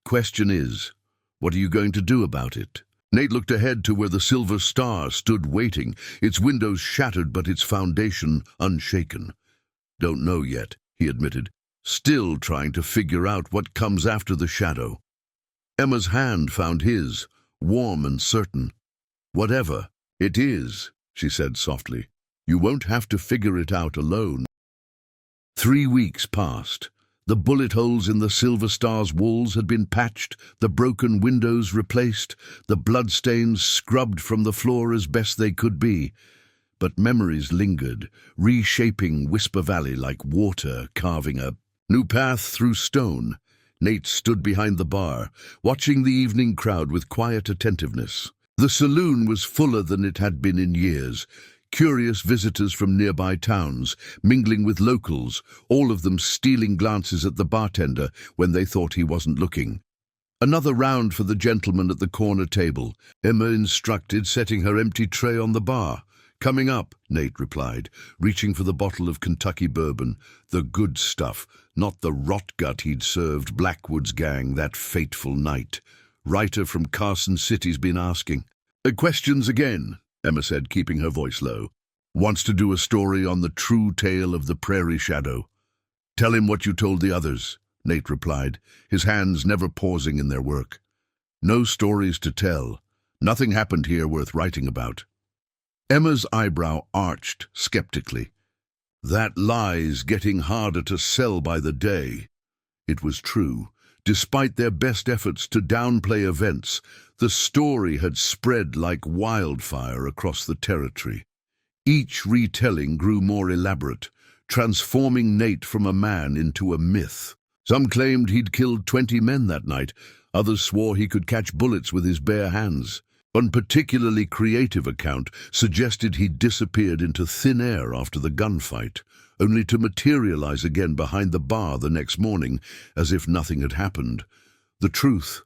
Question is, what are you going to do about it? Nate looked ahead to where the Silver Star stood waiting, its windows shattered but its foundation unshaken. Don't know yet, he admitted, still trying to figure out what comes after the shadow. Emma's hand found his, warm and certain. Whatever it is, she said softly, you won't have to figure it out alone. 3 weeks passed. The bullet holes in the Silver Star's walls had been patched, the broken windows replaced, the bloodstains scrubbed from the floor as best they could be. But memories lingered, reshaping Whisper Valley like water carving a new path through stone. Nate stood behind the bar, watching the evening crowd with quiet attentiveness. The saloon was fuller than it had been in years. Curious visitors from nearby towns, mingling with locals, all of them stealing glances at the bartender when they thought he wasn't looking. Another round for the gentleman at the corner table, Emma instructed, setting her empty tray on the bar. Coming up, Nate replied, reaching for the bottle of Kentucky bourbon, the good stuff, not the rot gut he'd served Blackwood's gang that fateful night. Writer from Carson City's been asking. Questions again, Emma said, keeping her voice low. Wants to do a story on the true tale of the Prairie Shadow. Tell him what you told the others, Nate replied, his hands never pausing in their work. No stories to tell. Nothing happened here worth writing about. Emma's eyebrow arched skeptically. That lie's getting harder to sell by the day. It was true. Despite their best efforts to downplay events, the story had spread like wildfire across the territory. Each retelling grew more elaborate, transforming Nate from a man into a myth. Some claimed he'd killed 20 men that night. Others swore he could catch bullets with his bare hands. One particularly creative account suggested he'd disappeared into thin air after the gunfight, only to materialize again behind the bar the next morning as if nothing had happened. The truth,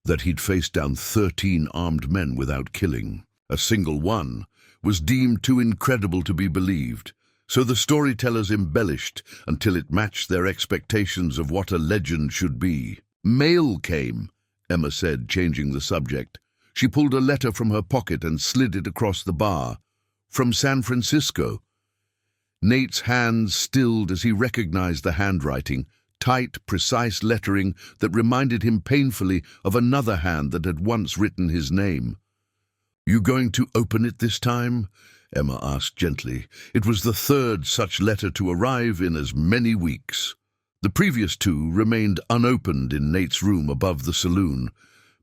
that he'd faced down 13 armed men without killing a single one, was deemed too incredible to be believed, so the storytellers embellished until it matched their expectations of what a legend should be. Mail came, Emma said, changing the subject. She pulled a letter from her pocket and slid it across the bar. From San Francisco. Nate's hands stilled as he recognized the handwriting, tight, precise lettering that reminded him painfully of another hand that had once written his name. You going to open it this time? Emma asked gently. It was the third such letter to arrive in as many weeks. The previous 2 remained unopened in Nate's room above the saloon.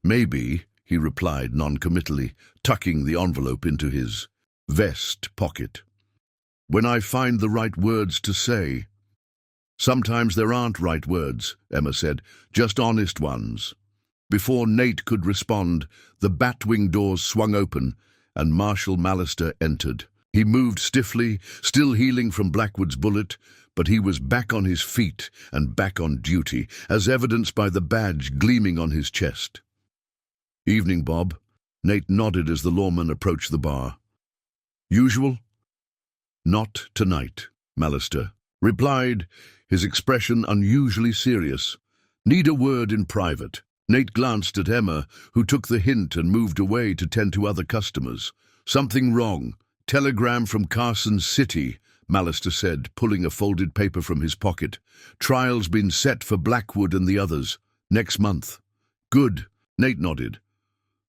Maybe, he replied noncommittally, tucking the envelope into his vest pocket. When I find the right words to say. Sometimes there aren't right words, Emma said, just honest ones. Before Nate could respond, the batwing doors swung open, and Marshal Mallister entered. He moved stiffly, still healing from Blackwood's bullet, but he was back on his feet and back on duty, as evidenced by the badge gleaming on his chest. Evening, Bob. Nate nodded as the lawman approached the bar. Usual? Not tonight, Mallister replied, his expression unusually serious. Need a word in private. Nate glanced at Emma, who took the hint and moved away to tend to other customers. Something wrong. Telegram from Carson City, Mallister said, pulling a folded paper from his pocket. Trial's been set for Blackwood and the others. Next month. Good, Nate nodded.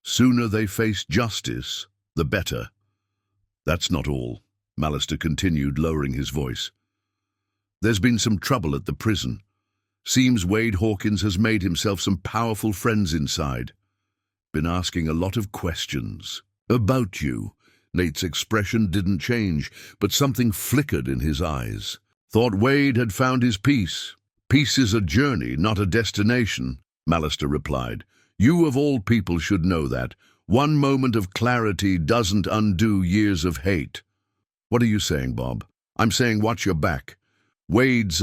Sooner they face justice, the better. That's not all, Mallister continued, lowering his voice. There's been some trouble at the prison. Seems Wade Hawkins has made himself some powerful friends inside. Been asking a lot of questions. About you. Nate's expression didn't change, but something flickered in his eyes. Thought Wade had found his peace. Peace is a journey, not a destination, Mallister replied. You of all people should know that. One moment of clarity doesn't undo years of hate. What are you saying, Bob? I'm saying watch your back. Wade's,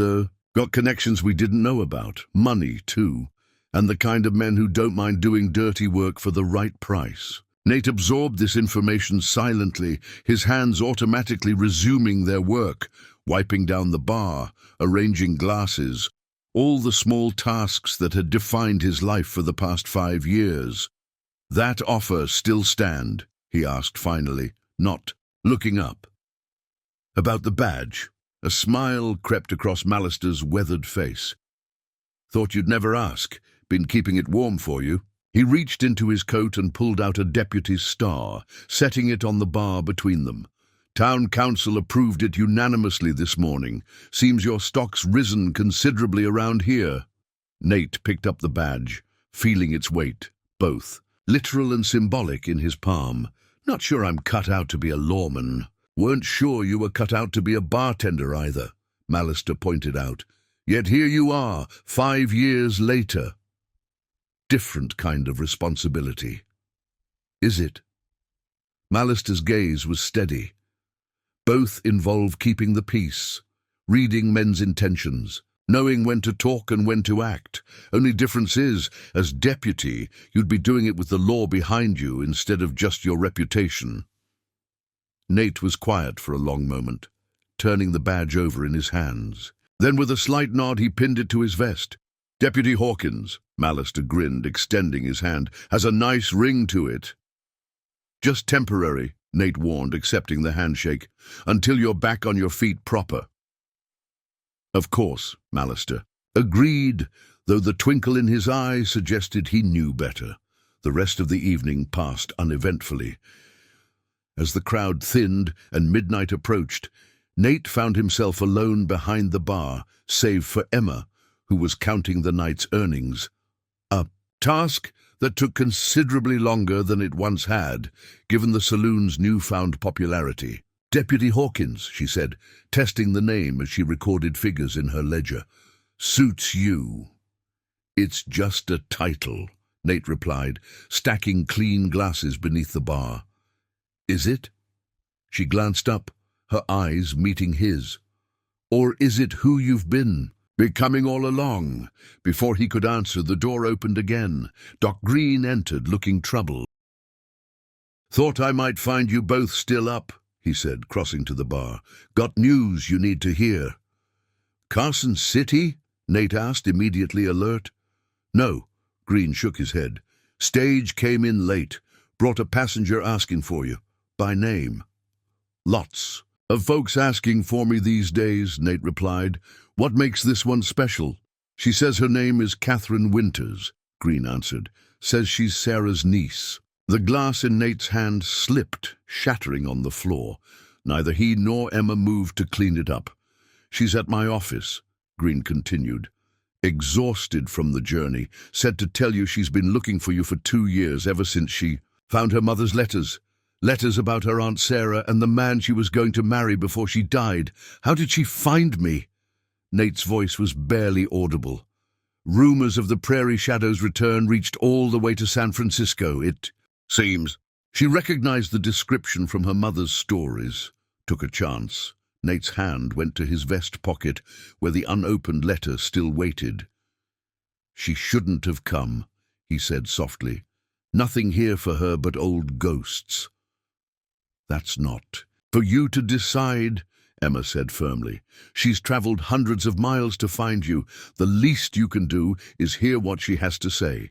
got connections we didn't know about. Money, too. And the kind of men who don't mind doing dirty work for the right price. Nate absorbed this information silently, his hands automatically resuming their work, wiping down the bar, arranging glasses, all the small tasks that had defined his life for the past 5 years. "That offer still stand?" he asked finally, not looking up. "About the badge?" A smile crept across Mallister's weathered face. "Thought you'd never ask. Been keeping it warm for you." He reached into his coat and pulled out a deputy's star, setting it on the bar between them. "Town council approved it unanimously this morning. Seems your stock's risen considerably around here." Nate picked up the badge, feeling its weight, both literal and symbolic, in his palm. "Not sure I'm cut out to be a lawman." "Weren't sure you were cut out to be a bartender either," Mallister pointed out. "Yet here you are, 5 years later. Different kind of responsibility." "Is it?" Mallister's gaze was steady. "Both involve keeping the peace, reading men's intentions, knowing when to talk and when to act. Only difference is, as deputy, you'd be doing it with the law behind you instead of just your reputation." Nate was quiet for a long moment, turning the badge over in his hands. Then with a slight nod he pinned it to his vest. "Deputy Hawkins," Mallister grinned, extending his hand, "has a nice ring to it." "Just temporary," Nate warned, accepting the handshake, "until you're back on your feet proper." "Of course," Mallister agreed, though the twinkle in his eye suggested he knew better. The rest of the evening passed uneventfully. As the crowd thinned and midnight approached, Nate found himself alone behind the bar, save for Emma, who was counting the night's earnings. A task that took considerably longer than it once had, given the saloon's newfound popularity. "Deputy Hawkins," she said, testing the name as she recorded figures in her ledger. "Suits you." "It's just a title," Nate replied, stacking clean glasses beneath the bar. "Is it?" She glanced up, her eyes meeting his. "Or is it who you've been? Becoming all along?" Before he could answer, the door opened again. Doc Green entered, looking troubled. "Thought I might find you both still up," he said, crossing to the bar. "Got news you need to hear." "Carson City?" Nate asked, immediately alert. "No," Green shook his head. "Stage came in late. Brought a passenger asking for you. By name." "Lots of folks asking for me these days," Nate replied. "What makes this one special?" "She says her name is Catherine Winters," Green answered. "Says she's Sarah's niece." The glass in Nate's hand slipped, shattering on the floor. Neither he nor Emma moved to clean it up. "She's at my office," Green continued. "Exhausted from the journey. Said to tell you she's been looking for you for 2 years, ever since she found her mother's letters. Letters about her Aunt Sarah and the man she was going to marry before she died. How did she find me?" Nate's voice was barely audible. "Rumors of the Prairie Shadow's return reached all the way to San Francisco, it seems." She recognized the description from her mother's stories. Took a chance. Nate's hand went to his vest pocket, where the unopened letter still waited. "She shouldn't have come," he said softly. "Nothing here for her but old ghosts." "That's not for you to decide," Emma said firmly. "She's traveled hundreds of miles to find you. The least you can do is hear what she has to say."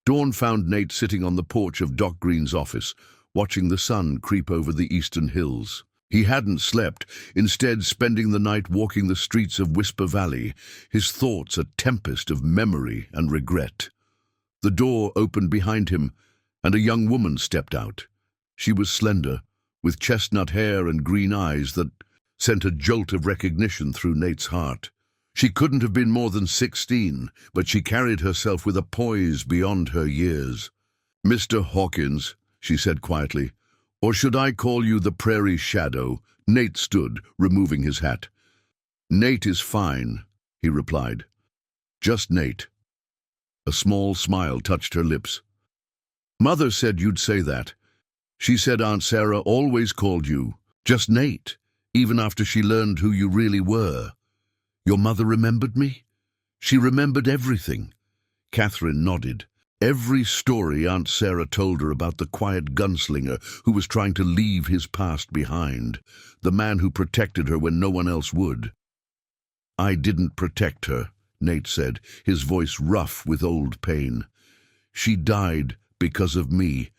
Dawn found Nate sitting on the porch of Doc Green's office, watching the sun creep over the eastern hills. He hadn't slept, instead spending the night walking the streets of Whisper Valley, his thoughts a tempest of memory and regret. The door opened behind him, and a young woman stepped out. She was slender, with chestnut hair and green eyes that sent a jolt of recognition through Nate's heart. She couldn't have been more than 16, but she carried herself with a poise beyond her years. "Mr. Hawkins," she said quietly, "or should I call you the Prairie Shadow?" Nate stood, removing his hat. "Nate is fine," he replied. "Just Nate." A small smile touched her lips. "Mother said you'd say that. She said Aunt Sarah always called you just Nate, even after she learned who you really were. Your mother remembered me?" "She remembered everything." Catherine nodded. Every story Aunt Sarah told her about the quiet gunslinger who was trying to leave his past behind, the man who protected her when no one else would. "I didn't protect her," Nate said, his voice rough with old pain. "She died because of me.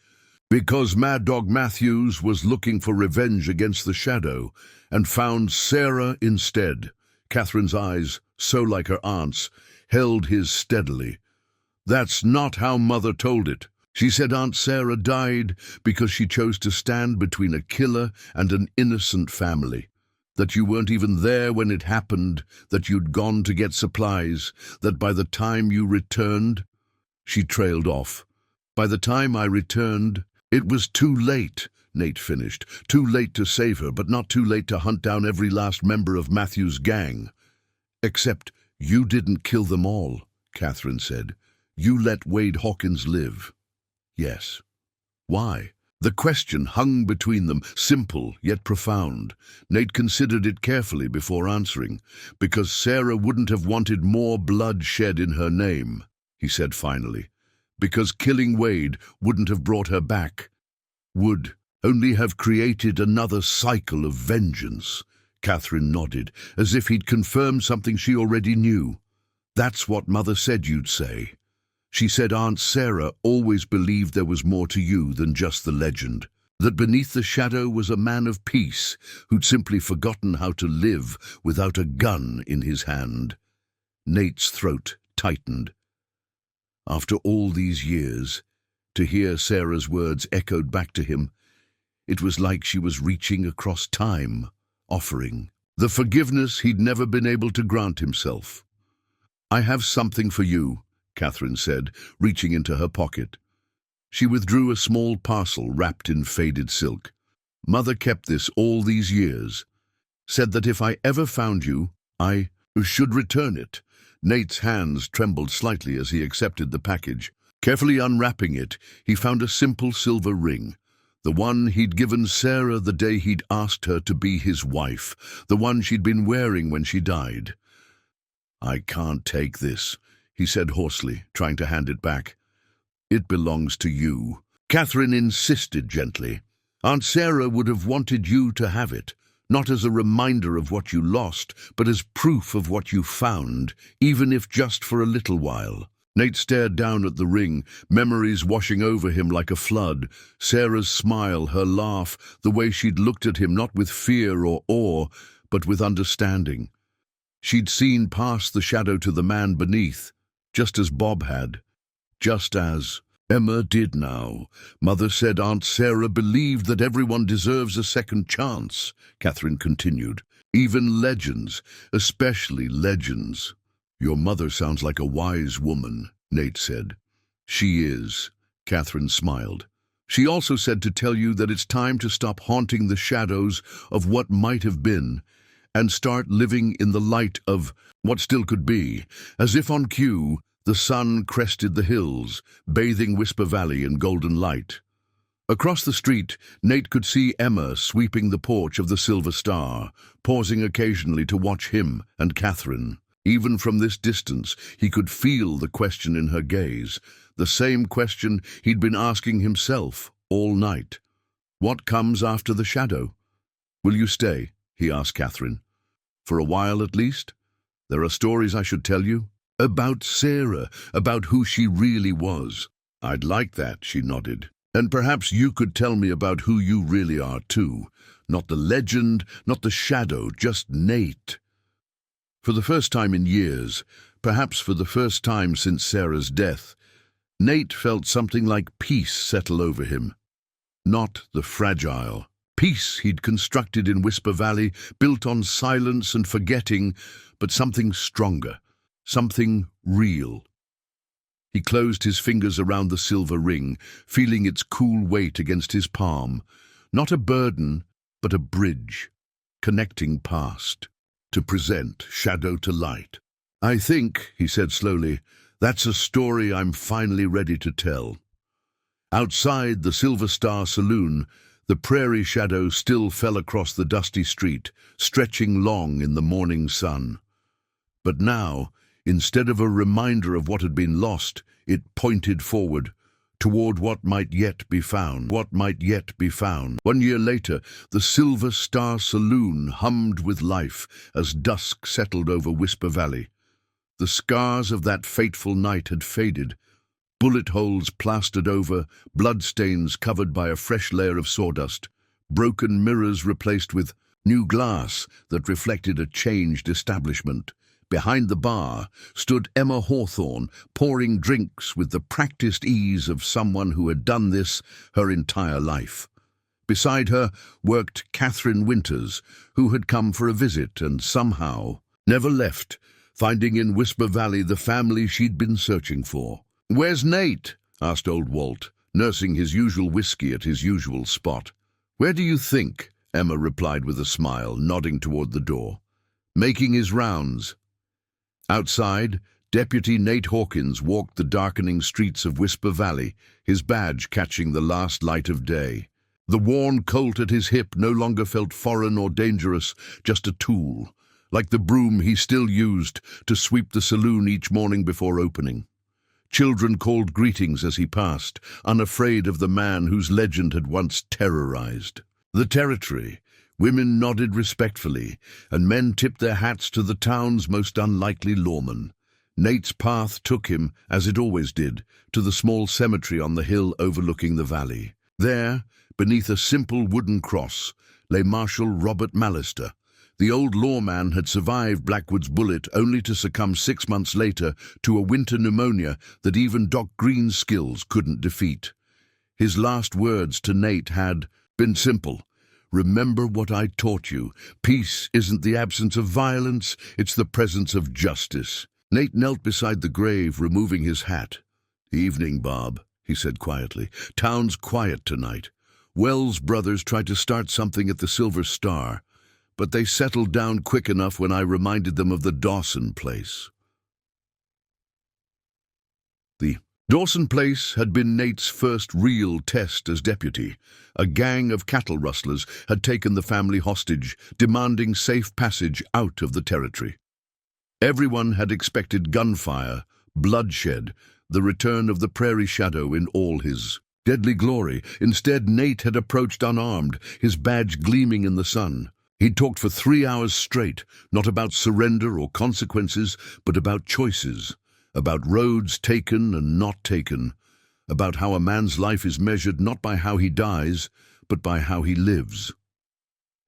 Because Mad Dog Matthews was looking for revenge against the Shadow and found Sarah instead." Catherine's eyes, so like her aunt's, held his steadily. "That's not how Mother told it. She said Aunt Sarah died because she chose to stand between a killer and an innocent family. That you weren't even there when it happened, that you'd gone to get supplies, that by the time you returned—" She trailed off. "By the time I returned, it was too late," Nate finished. "Too late to save her, but not too late to hunt down every last member of Matthew's gang." "Except you didn't kill them all," Catherine said. "You let Wade Hawkins live." "Yes." "Why?" The question hung between them, simple yet profound. Nate considered it carefully before answering. "Because Sarah wouldn't have wanted more blood shed in her name," he said finally. "Because killing Wade wouldn't have brought her back. Would only have created another cycle of vengeance." Catherine nodded, as if he'd confirmed something she already knew. "That's what Mother said you'd say. She said Aunt Sarah always believed there was more to you than just the legend, that beneath the shadow was a man of peace who'd simply forgotten how to live without a gun in his hand." Nate's throat tightened. After all these years, to hear Sarah's words echoed back to him, it was like she was reaching across time, offering the forgiveness he'd never been able to grant himself. "I have something for you," Catherine said, reaching into her pocket. She withdrew a small parcel wrapped in faded silk. "Mother kept this all these years. Said that if I ever found you, I should return it." Nate's hands trembled slightly as he accepted the package. Carefully unwrapping it, he found a simple silver ring, the one he'd given Sarah the day he'd asked her to be his wife, the one she'd been wearing when she died. "I can't take this," he said hoarsely, trying to hand it back. "It belongs to you." Catherine insisted gently. "Aunt Sarah would have wanted you to have it, not as a reminder of what you lost, but as proof of what you found, even if just for a little while." Nate stared down at the ring, memories washing over him like a flood. Sarah's smile, her laugh, the way she'd looked at him not with fear or awe, but with understanding. She'd seen past the shadow to the man beneath, just as Bob had, just as Emma did now. "Mother said Aunt Sarah believed that everyone deserves a second chance," Catherine continued. "Even legends, especially legends." "Your mother sounds like a wise woman," Nate said. "She is," Catherine smiled. "She also said to tell you that it's time to stop haunting the shadows of what might have been and start living in the light of what still could be." As if on cue, the sun crested the hills, bathing Whisper Valley in golden light. Across the street, Nate could see Emma sweeping the porch of the Silver Star, pausing occasionally to watch him and Catherine. Even from this distance, he could feel the question in her gaze, the same question he'd been asking himself all night. "What comes after the shadow?" "Will you stay?" he asked Catherine. "For a while at least? There are stories I should tell you. About Sarah, about who she really was." "I'd like that," she nodded. "And perhaps you could tell me about who you really are too. Not the legend, not the shadow, just Nate." For the first time in years, perhaps for the first time since Sarah's death, Nate felt something like peace settle over him. Not the fragile peace he'd constructed in Whisper Valley, built on silence and forgetting, but something stronger, something real. He closed his fingers around the silver ring, feeling its cool weight against his palm. Not a burden, but a bridge, connecting past, to present, shadow to light. "I think," he said slowly, "that's a story I'm finally ready to tell." Outside the Silver Star Saloon, the prairie shadow still fell across the dusty street, stretching long in the morning sun. But now Instead of a reminder of what had been lost, it pointed forward, toward what might yet be found. 1 year later, the Silver Star Saloon hummed with life as dusk settled over Whisper Valley. The scars of that fateful night had faded, bullet holes plastered over, bloodstains covered by a fresh layer of sawdust, broken mirrors replaced with new glass that reflected a changed establishment. Behind the bar stood Emma Hawthorne, pouring drinks with the practiced ease of someone who had done this her entire life. Beside her worked Catherine Winters, who had come for a visit and somehow never left, finding in Whisper Valley the family she'd been searching for. "Where's Nate?" asked old Walt, nursing his usual whiskey at his usual spot. "Where do you think?" Emma replied with a smile, nodding toward the door. "Making his rounds." Outside, Deputy Nate Hawkins walked the darkening streets of Whisper Valley, his badge catching the last light of day. The worn Colt at his hip no longer felt foreign or dangerous, just a tool, like the broom he still used to sweep the saloon each morning before opening. Children called greetings as he passed, unafraid of the man whose legend had once terrorized the territory. Women nodded respectfully, and men tipped their hats to the town's most unlikely lawman. Nate's path took him, as it always did, to the small cemetery on the hill overlooking the valley. There, beneath a simple wooden cross, lay Marshal Robert Mallister. The old lawman had survived Blackwood's bullet only to succumb 6 months later to a winter pneumonia that even Doc Green's skills couldn't defeat. His last words to Nate had been simple. "Remember what I taught you. Peace isn't the absence of violence, it's the presence of justice." Nate knelt beside the grave, removing his hat. "Evening, Bob," he said quietly. "Town's quiet tonight. Wells brothers tried to start something at the Silver Star, but they settled down quick enough when I reminded them of the Dawson place." The Dawson place had been Nate's first real test as deputy. A gang of cattle rustlers had taken the family hostage, demanding safe passage out of the territory. Everyone had expected gunfire, bloodshed, the return of the prairie shadow in all his deadly glory. Instead, Nate had approached unarmed, his badge gleaming in the sun. He'd talked for 3 hours straight, not about surrender or consequences, but about choices. About roads taken and not taken, about how a man's life is measured not by how he dies, but by how he lives.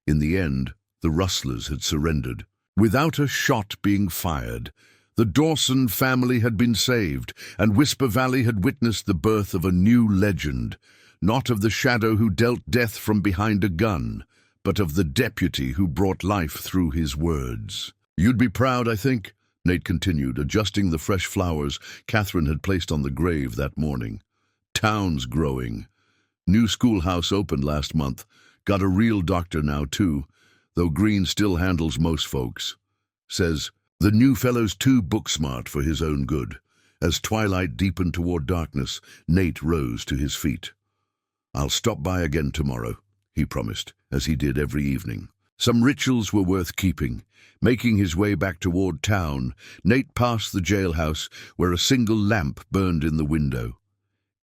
In the end, the rustlers had surrendered. Without a shot being fired, the Dawson family had been saved, and Whisper Valley had witnessed the birth of a new legend, not of the shadow who dealt death from behind a gun, but of the deputy who brought life through his words. "You'd be proud, I think," Nate continued, adjusting the fresh flowers Catherine had placed on the grave that morning. "Town's growing. New schoolhouse opened last month. Got a real doctor now, too, though Green still handles most folks. Says, the new fellow's too book-smart for his own good." As twilight deepened toward darkness, Nate rose to his feet. "I'll stop by again tomorrow," he promised, as he did every evening. Some rituals were worth keeping. Making his way back toward town, Nate passed the jailhouse where a single lamp burned in the window.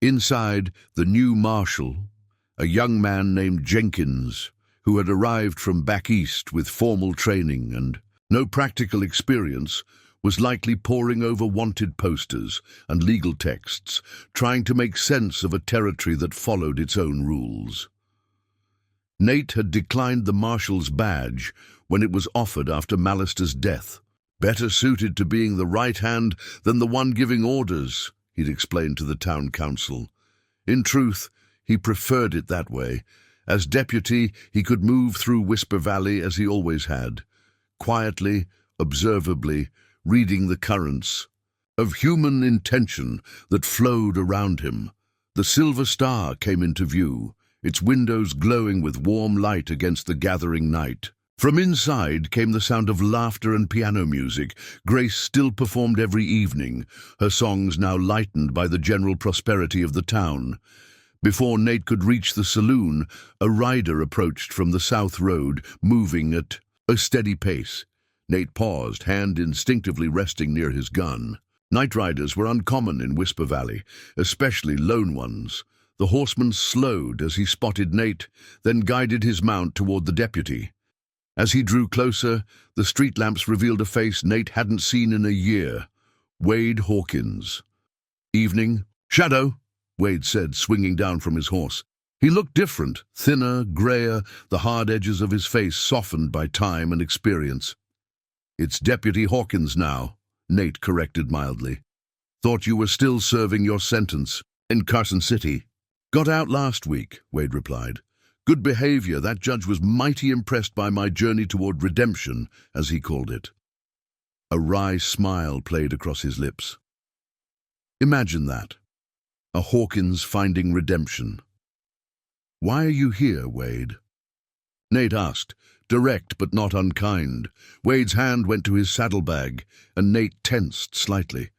Inside, the new marshal, a young man named Jenkins, who had arrived from back east with formal training and no practical experience, was likely poring over wanted posters and legal texts, trying to make sense of a territory that followed its own rules. Nate had declined the marshal's badge when it was offered after Mallister's death. "Better suited to being the right hand than the one giving orders," he'd explained to the town council. In truth, he preferred it that way. As deputy, he could move through Whisper Valley as he always had, quietly, observably, reading the currents of human intention that flowed around him. The Silver Star came into view, its windows glowing with warm light against the gathering night. From inside came the sound of laughter and piano music. Grace still performed every evening, her songs now lightened by the general prosperity of the town. Before Nate could reach the saloon, a rider approached from the south road, moving at a steady pace. Nate paused, hand instinctively resting near his gun. Night riders were uncommon in Whisper Valley, especially lone ones. The horseman slowed as he spotted Nate, then guided his mount toward the deputy. As he drew closer, the street lamps revealed a face Nate hadn't seen in a year. Wade Hawkins. "Evening." "Shadow," Wade said, swinging down from his horse. He looked different, thinner, grayer, the hard edges of his face softened by time and experience. "It's Deputy Hawkins now," Nate corrected mildly. "Thought you were still serving your sentence in Carson City." "Got out last week," Wade replied. "Good behavior. That judge was mighty impressed by my journey toward redemption, as he called it." A wry smile played across his lips. Imagine that. A Hawkins finding redemption. "Why are you here, Wade?" Nate asked, direct but not unkind. Wade's hand went to his saddlebag, and Nate tensed slightly.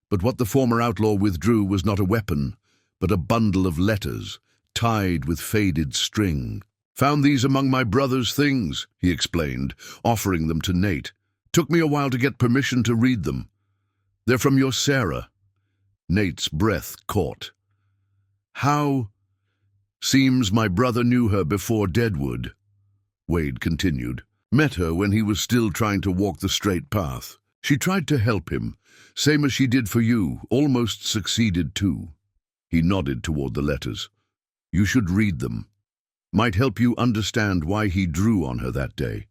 But what the former outlaw withdrew was not a weapon, but a bundle of letters, tied with faded string. "Found these among my brother's things," he explained, offering them to Nate. "Took me a while to get permission to read them. They're from your Sarah." Nate's breath caught. "How?" "Seems my brother knew her before Deadwood," Wade continued. "Met her when he was still trying to walk the straight path. She tried to help him, same as she did for you, almost succeeded too." He nodded toward the letters. "You should read them. Might help you understand why he drew on her that day."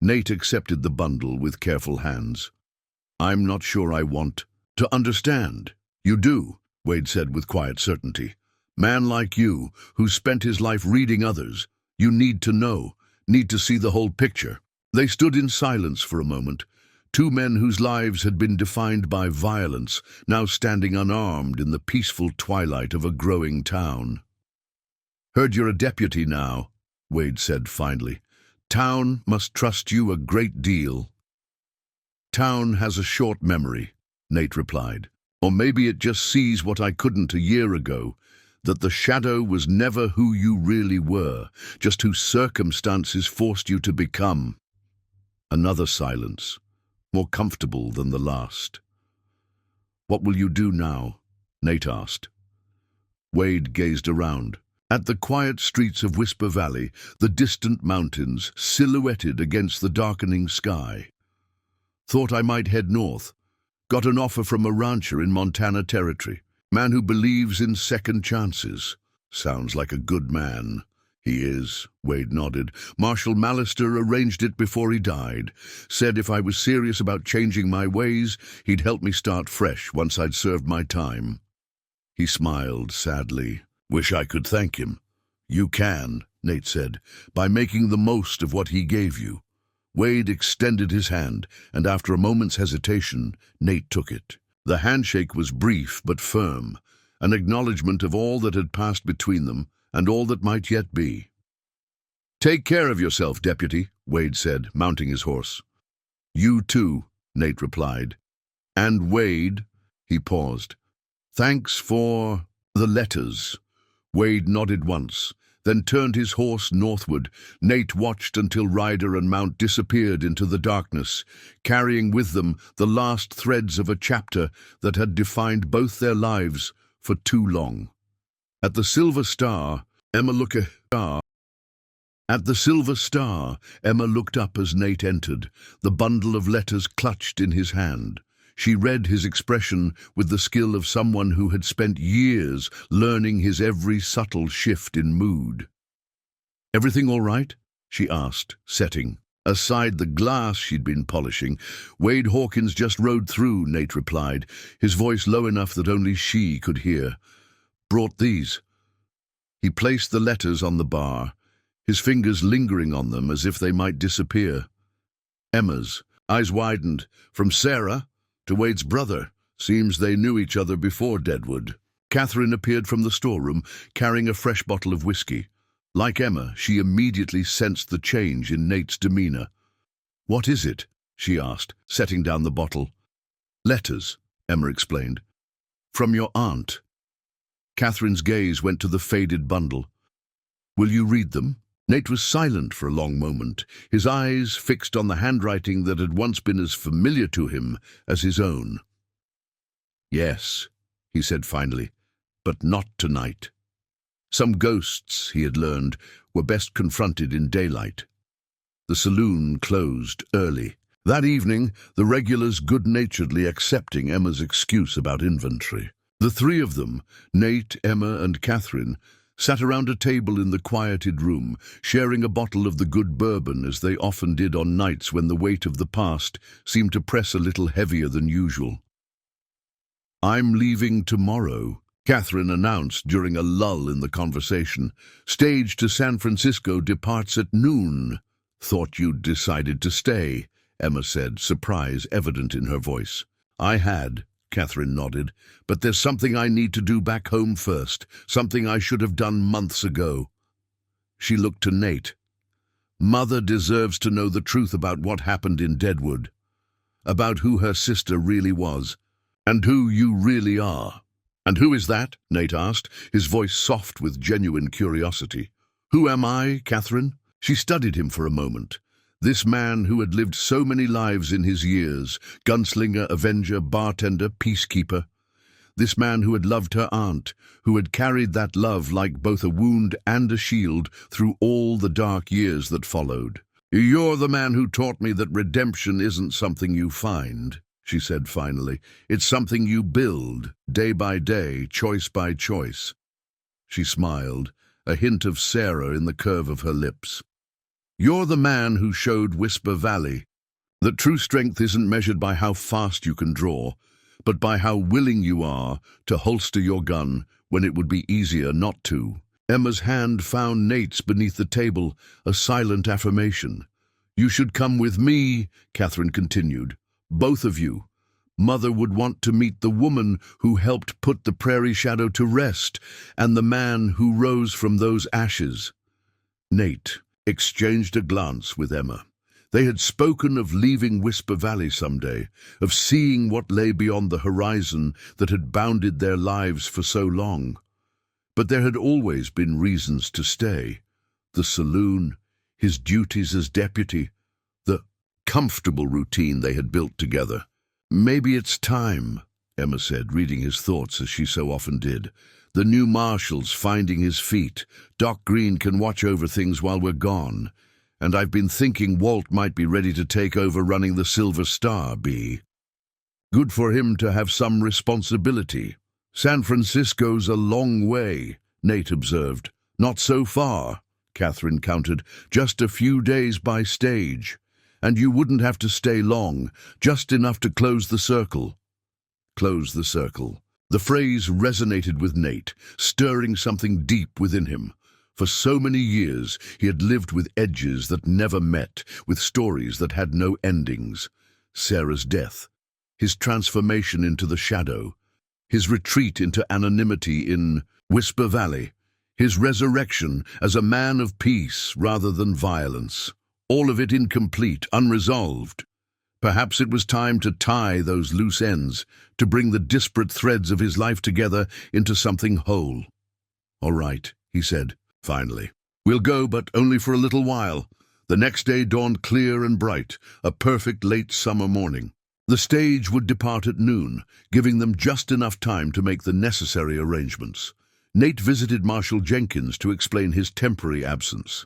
Nate accepted the bundle with careful hands. "I'm not sure I want to understand." "You do," Wade said with quiet certainty. "Man like you, who's spent his life reading others, you need to know, need to see the whole picture." They stood in silence for a moment, two men whose lives had been defined by violence, now standing unarmed in the peaceful twilight of a growing town. "Heard you're a deputy now," Wade said finally. "Town must trust you a great deal." "Town has a short memory," Nate replied. "Or maybe it just sees what I couldn't a year ago, that the Shadow was never who you really were, just who circumstances forced you to become." Another silence, more comfortable than the last. "What will you do now?" Nate asked. Wade gazed around. At the quiet streets of Whisper Valley, the distant mountains silhouetted against the darkening sky. "Thought I might head north. Got an offer from a rancher in Montana Territory. Man who believes in second chances. Sounds like a good man." "He is," Wade nodded. "Marshal Mallister arranged it before he died. Said if I was serious about changing my ways, he'd help me start fresh once I'd served my time." He smiled sadly. "Wish I could thank him." "You can," Nate said, "by making the most of what he gave you." Wade extended his hand, and after a moment's hesitation, Nate took it. The handshake was brief but firm, an acknowledgement of all that had passed between them and all that might yet be. "Take care of yourself, Deputy," Wade said, mounting his horse. "You too," Nate replied. "And Wade," he paused, "thanks for the letters." Wade nodded once, then turned his horse northward. Nate watched until rider and mount disappeared into the darkness, carrying with them the last threads of a chapter that had defined both their lives for too long. At the Silver Star, Emma looked up as Nate entered, the bundle of letters clutched in his hand. She read his expression with the skill of someone who had spent years learning his every subtle shift in mood. "Everything all right?" she asked, setting aside the glass she'd been polishing. "Wade Hawkins just rode through," Nate replied, his voice low enough that only she could hear. "Brought these." He placed the letters on the bar, his fingers lingering on them as if they might disappear. Emma's eyes widened. "From Sarah to Wade's brother. Seems they knew each other before Deadwood." Catherine appeared from the storeroom, carrying a fresh bottle of whiskey. Like Emma, she immediately sensed the change in Nate's demeanor. "What is it?" she asked, setting down the bottle. "Letters," Emma explained. "From your aunt." Catherine's gaze went to the faded bundle. "Will you read them?" Nate was silent for a long moment, his eyes fixed on the handwriting that had once been as familiar to him as his own. "Yes," he said finally, "but not tonight." Some ghosts, he had learned, were best confronted in daylight. The saloon closed early. That evening, the regulars good-naturedly accepting Emma's excuse about inventory. The three of them, Nate, Emma, and Catherine, sat around a table in the quieted room, sharing a bottle of the good bourbon as they often did on nights when the weight of the past seemed to press a little heavier than usual. "I'm leaving tomorrow," Catherine announced during a lull in the conversation. "Stage to San Francisco departs at noon." "Thought you'd decided to stay," Emma said, surprise evident in her voice. "I had," Catherine nodded, "but there's something I need to do back home first, something I should have done months ago." She looked to Nate. "Mother deserves to know the truth about what happened in Deadwood, about who her sister really was, and who you really are." "And who is that?" Nate asked, his voice soft with genuine curiosity. "Who am I, Catherine?" She studied him for a moment. This man who had lived so many lives in his years, gunslinger, avenger, bartender, peacekeeper. This man who had loved her aunt, who had carried that love like both a wound and a shield through all the dark years that followed. "You're the man who taught me that redemption isn't something you find," she said finally. "It's something you build, day by day, choice by choice." She smiled, a hint of Sarah in the curve of her lips. "You're the man who showed Whisper Valley that true strength isn't measured by how fast you can draw, but by how willing you are to holster your gun when it would be easier not to." Emma's hand found Nate's beneath the table, a silent affirmation. "You should come with me," Catherine continued. "Both of you. Mother would want to meet the woman who helped put the prairie shadow to rest, and the man who rose from those ashes." Nate exchanged a glance with Emma. They had spoken of leaving Whisper Valley someday, of seeing what lay beyond the horizon that had bounded their lives for so long. But there had always been reasons to stay. The saloon, his duties as deputy, the comfortable routine they had built together. "Maybe it's time," Emma said, reading his thoughts as she so often did. "The new marshal's finding his feet. Doc Green can watch over things while we're gone. And I've been thinking Walt might be ready to take over running the Silver Star, B. Good for him to have some responsibility." "San Francisco's a long way," Nate observed. "Not so far," Catherine countered. "Just a few days by stage. And you wouldn't have to stay long, just enough to close the circle." Close the circle. The phrase resonated with Nate, stirring something deep within him. For so many years he had lived with edges that never met, with stories that had no endings. Sarah's death, his transformation into the shadow, his retreat into anonymity in Whisper Valley, his resurrection as a man of peace rather than violence. All of it incomplete, unresolved. Perhaps it was time to tie those loose ends, to bring the disparate threads of his life together into something whole. "All right," he said, finally. "We'll go, but only for a little while." The next day dawned clear and bright, a perfect late summer morning. The stage would depart at noon, giving them just enough time to make the necessary arrangements. Nate visited Marshal Jenkins to explain his temporary absence.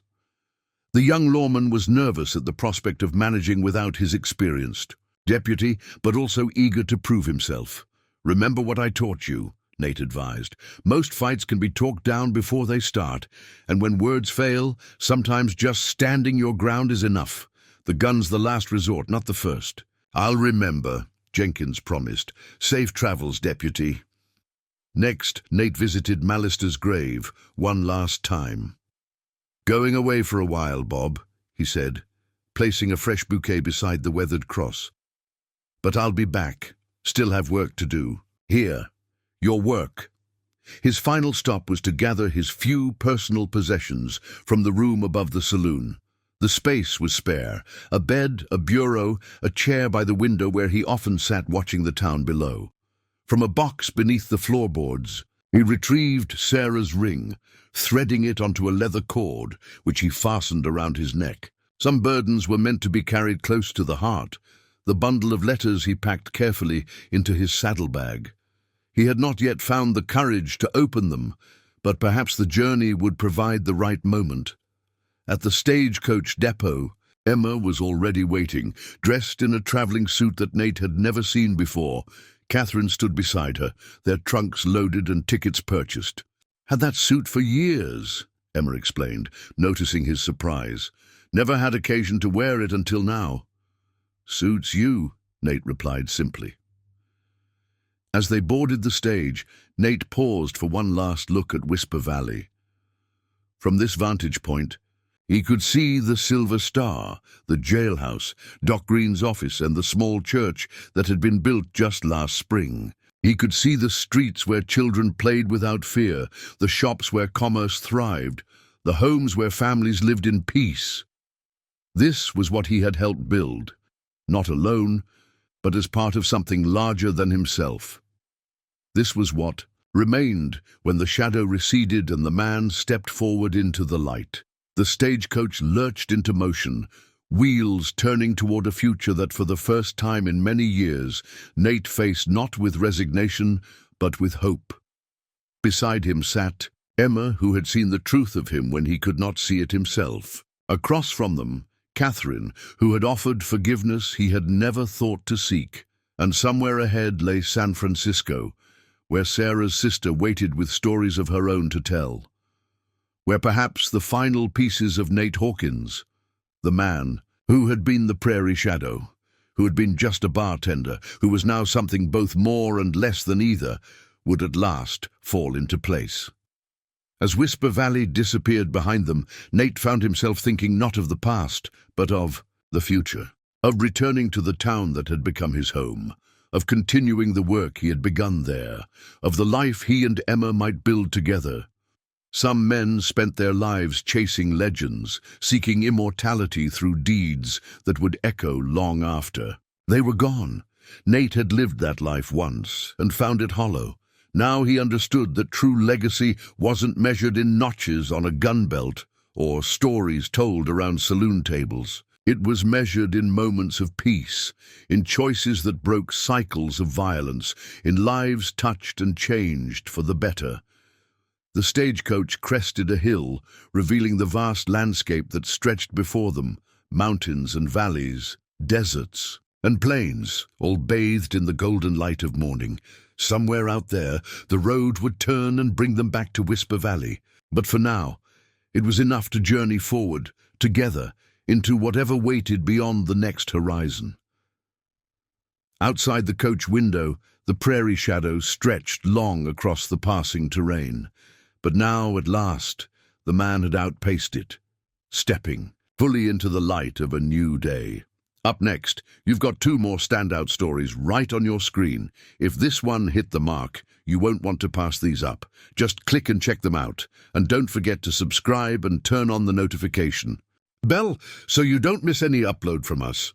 The young lawman was nervous at the prospect of managing without his experienced deputy, but also eager to prove himself. "Remember what I taught you," Nate advised. "Most fights can be talked down before they start, and when words fail, sometimes just standing your ground is enough. The gun's the last resort, not the first." "I'll remember," Jenkins promised. "Safe travels, deputy." Next, Nate visited Mallister's grave one last time. "Going away for a while, Bob," he said, placing a fresh bouquet beside the weathered cross. "But I'll be back. Still have work to do. Here, your work." His final stop was to gather his few personal possessions from the room above the saloon. The space was spare, a bed, a bureau, a chair by the window where he often sat watching the town below. From a box beneath the floorboards, he retrieved Sarah's ring, threading it onto a leather cord, which he fastened around his neck. Some burdens were meant to be carried close to the heart. The bundle of letters he packed carefully into his saddlebag. He had not yet found the courage to open them, but perhaps the journey would provide the right moment. At the stagecoach depot, Emma was already waiting, dressed in a traveling suit that Nate had never seen before. Catherine stood beside her, their trunks loaded and tickets purchased. "Had that suit for years," Emma explained, noticing his surprise. "Never had occasion to wear it until now." "Suits you," Nate replied simply. As they boarded the stage, Nate paused for one last look at Whisper Valley. From this vantage point, he could see the Silver Star, the jailhouse, Doc Green's office, and the small church that had been built just last spring. He could see the streets where children played without fear, the shops where commerce thrived, the homes where families lived in peace. This was what he had helped build, not alone, but as part of something larger than himself. This was what remained when the shadow receded and the man stepped forward into the light. The stagecoach lurched into motion, wheels turning toward a future that for the first time in many years, Nate faced not with resignation, but with hope. Beside him sat Emma, who had seen the truth of him when he could not see it himself. Across from them, Catherine, who had offered forgiveness he had never thought to seek. And somewhere ahead lay San Francisco, where Sarah's sister waited with stories of her own to tell. Where perhaps the final pieces of Nate Hawkins, the man who had been the prairie shadow, who had been just a bartender, who was now something both more and less than either, would at last fall into place. As Whisper Valley disappeared behind them, Nate found himself thinking not of the past, but of the future, of returning to the town that had become his home, of continuing the work he had begun there, of the life he and Emma might build together. Some men spent their lives chasing legends, seeking immortality through deeds that would echo long after. They were gone. Nate had lived that life once and found it hollow. Now he understood that true legacy wasn't measured in notches on a gun belt or stories told around saloon tables. It was measured in moments of peace, in choices that broke cycles of violence, in lives touched and changed for the better. The stagecoach crested a hill, revealing the vast landscape that stretched before them, mountains and valleys, deserts and plains, all bathed in the golden light of morning. Somewhere out there, the road would turn and bring them back to Whisper Valley. But for now, it was enough to journey forward, together, into whatever waited beyond the next horizon. Outside the coach window, the prairie shadow stretched long across the passing terrain. But now, at last, the man had outpaced it, stepping fully into the light of a new day. Up next, you've got 2 more standout stories right on your screen. If this one hit the mark, you won't want to pass these up. Just click and check them out. And don't forget to subscribe and turn on the notification bell so you don't miss any upload from us.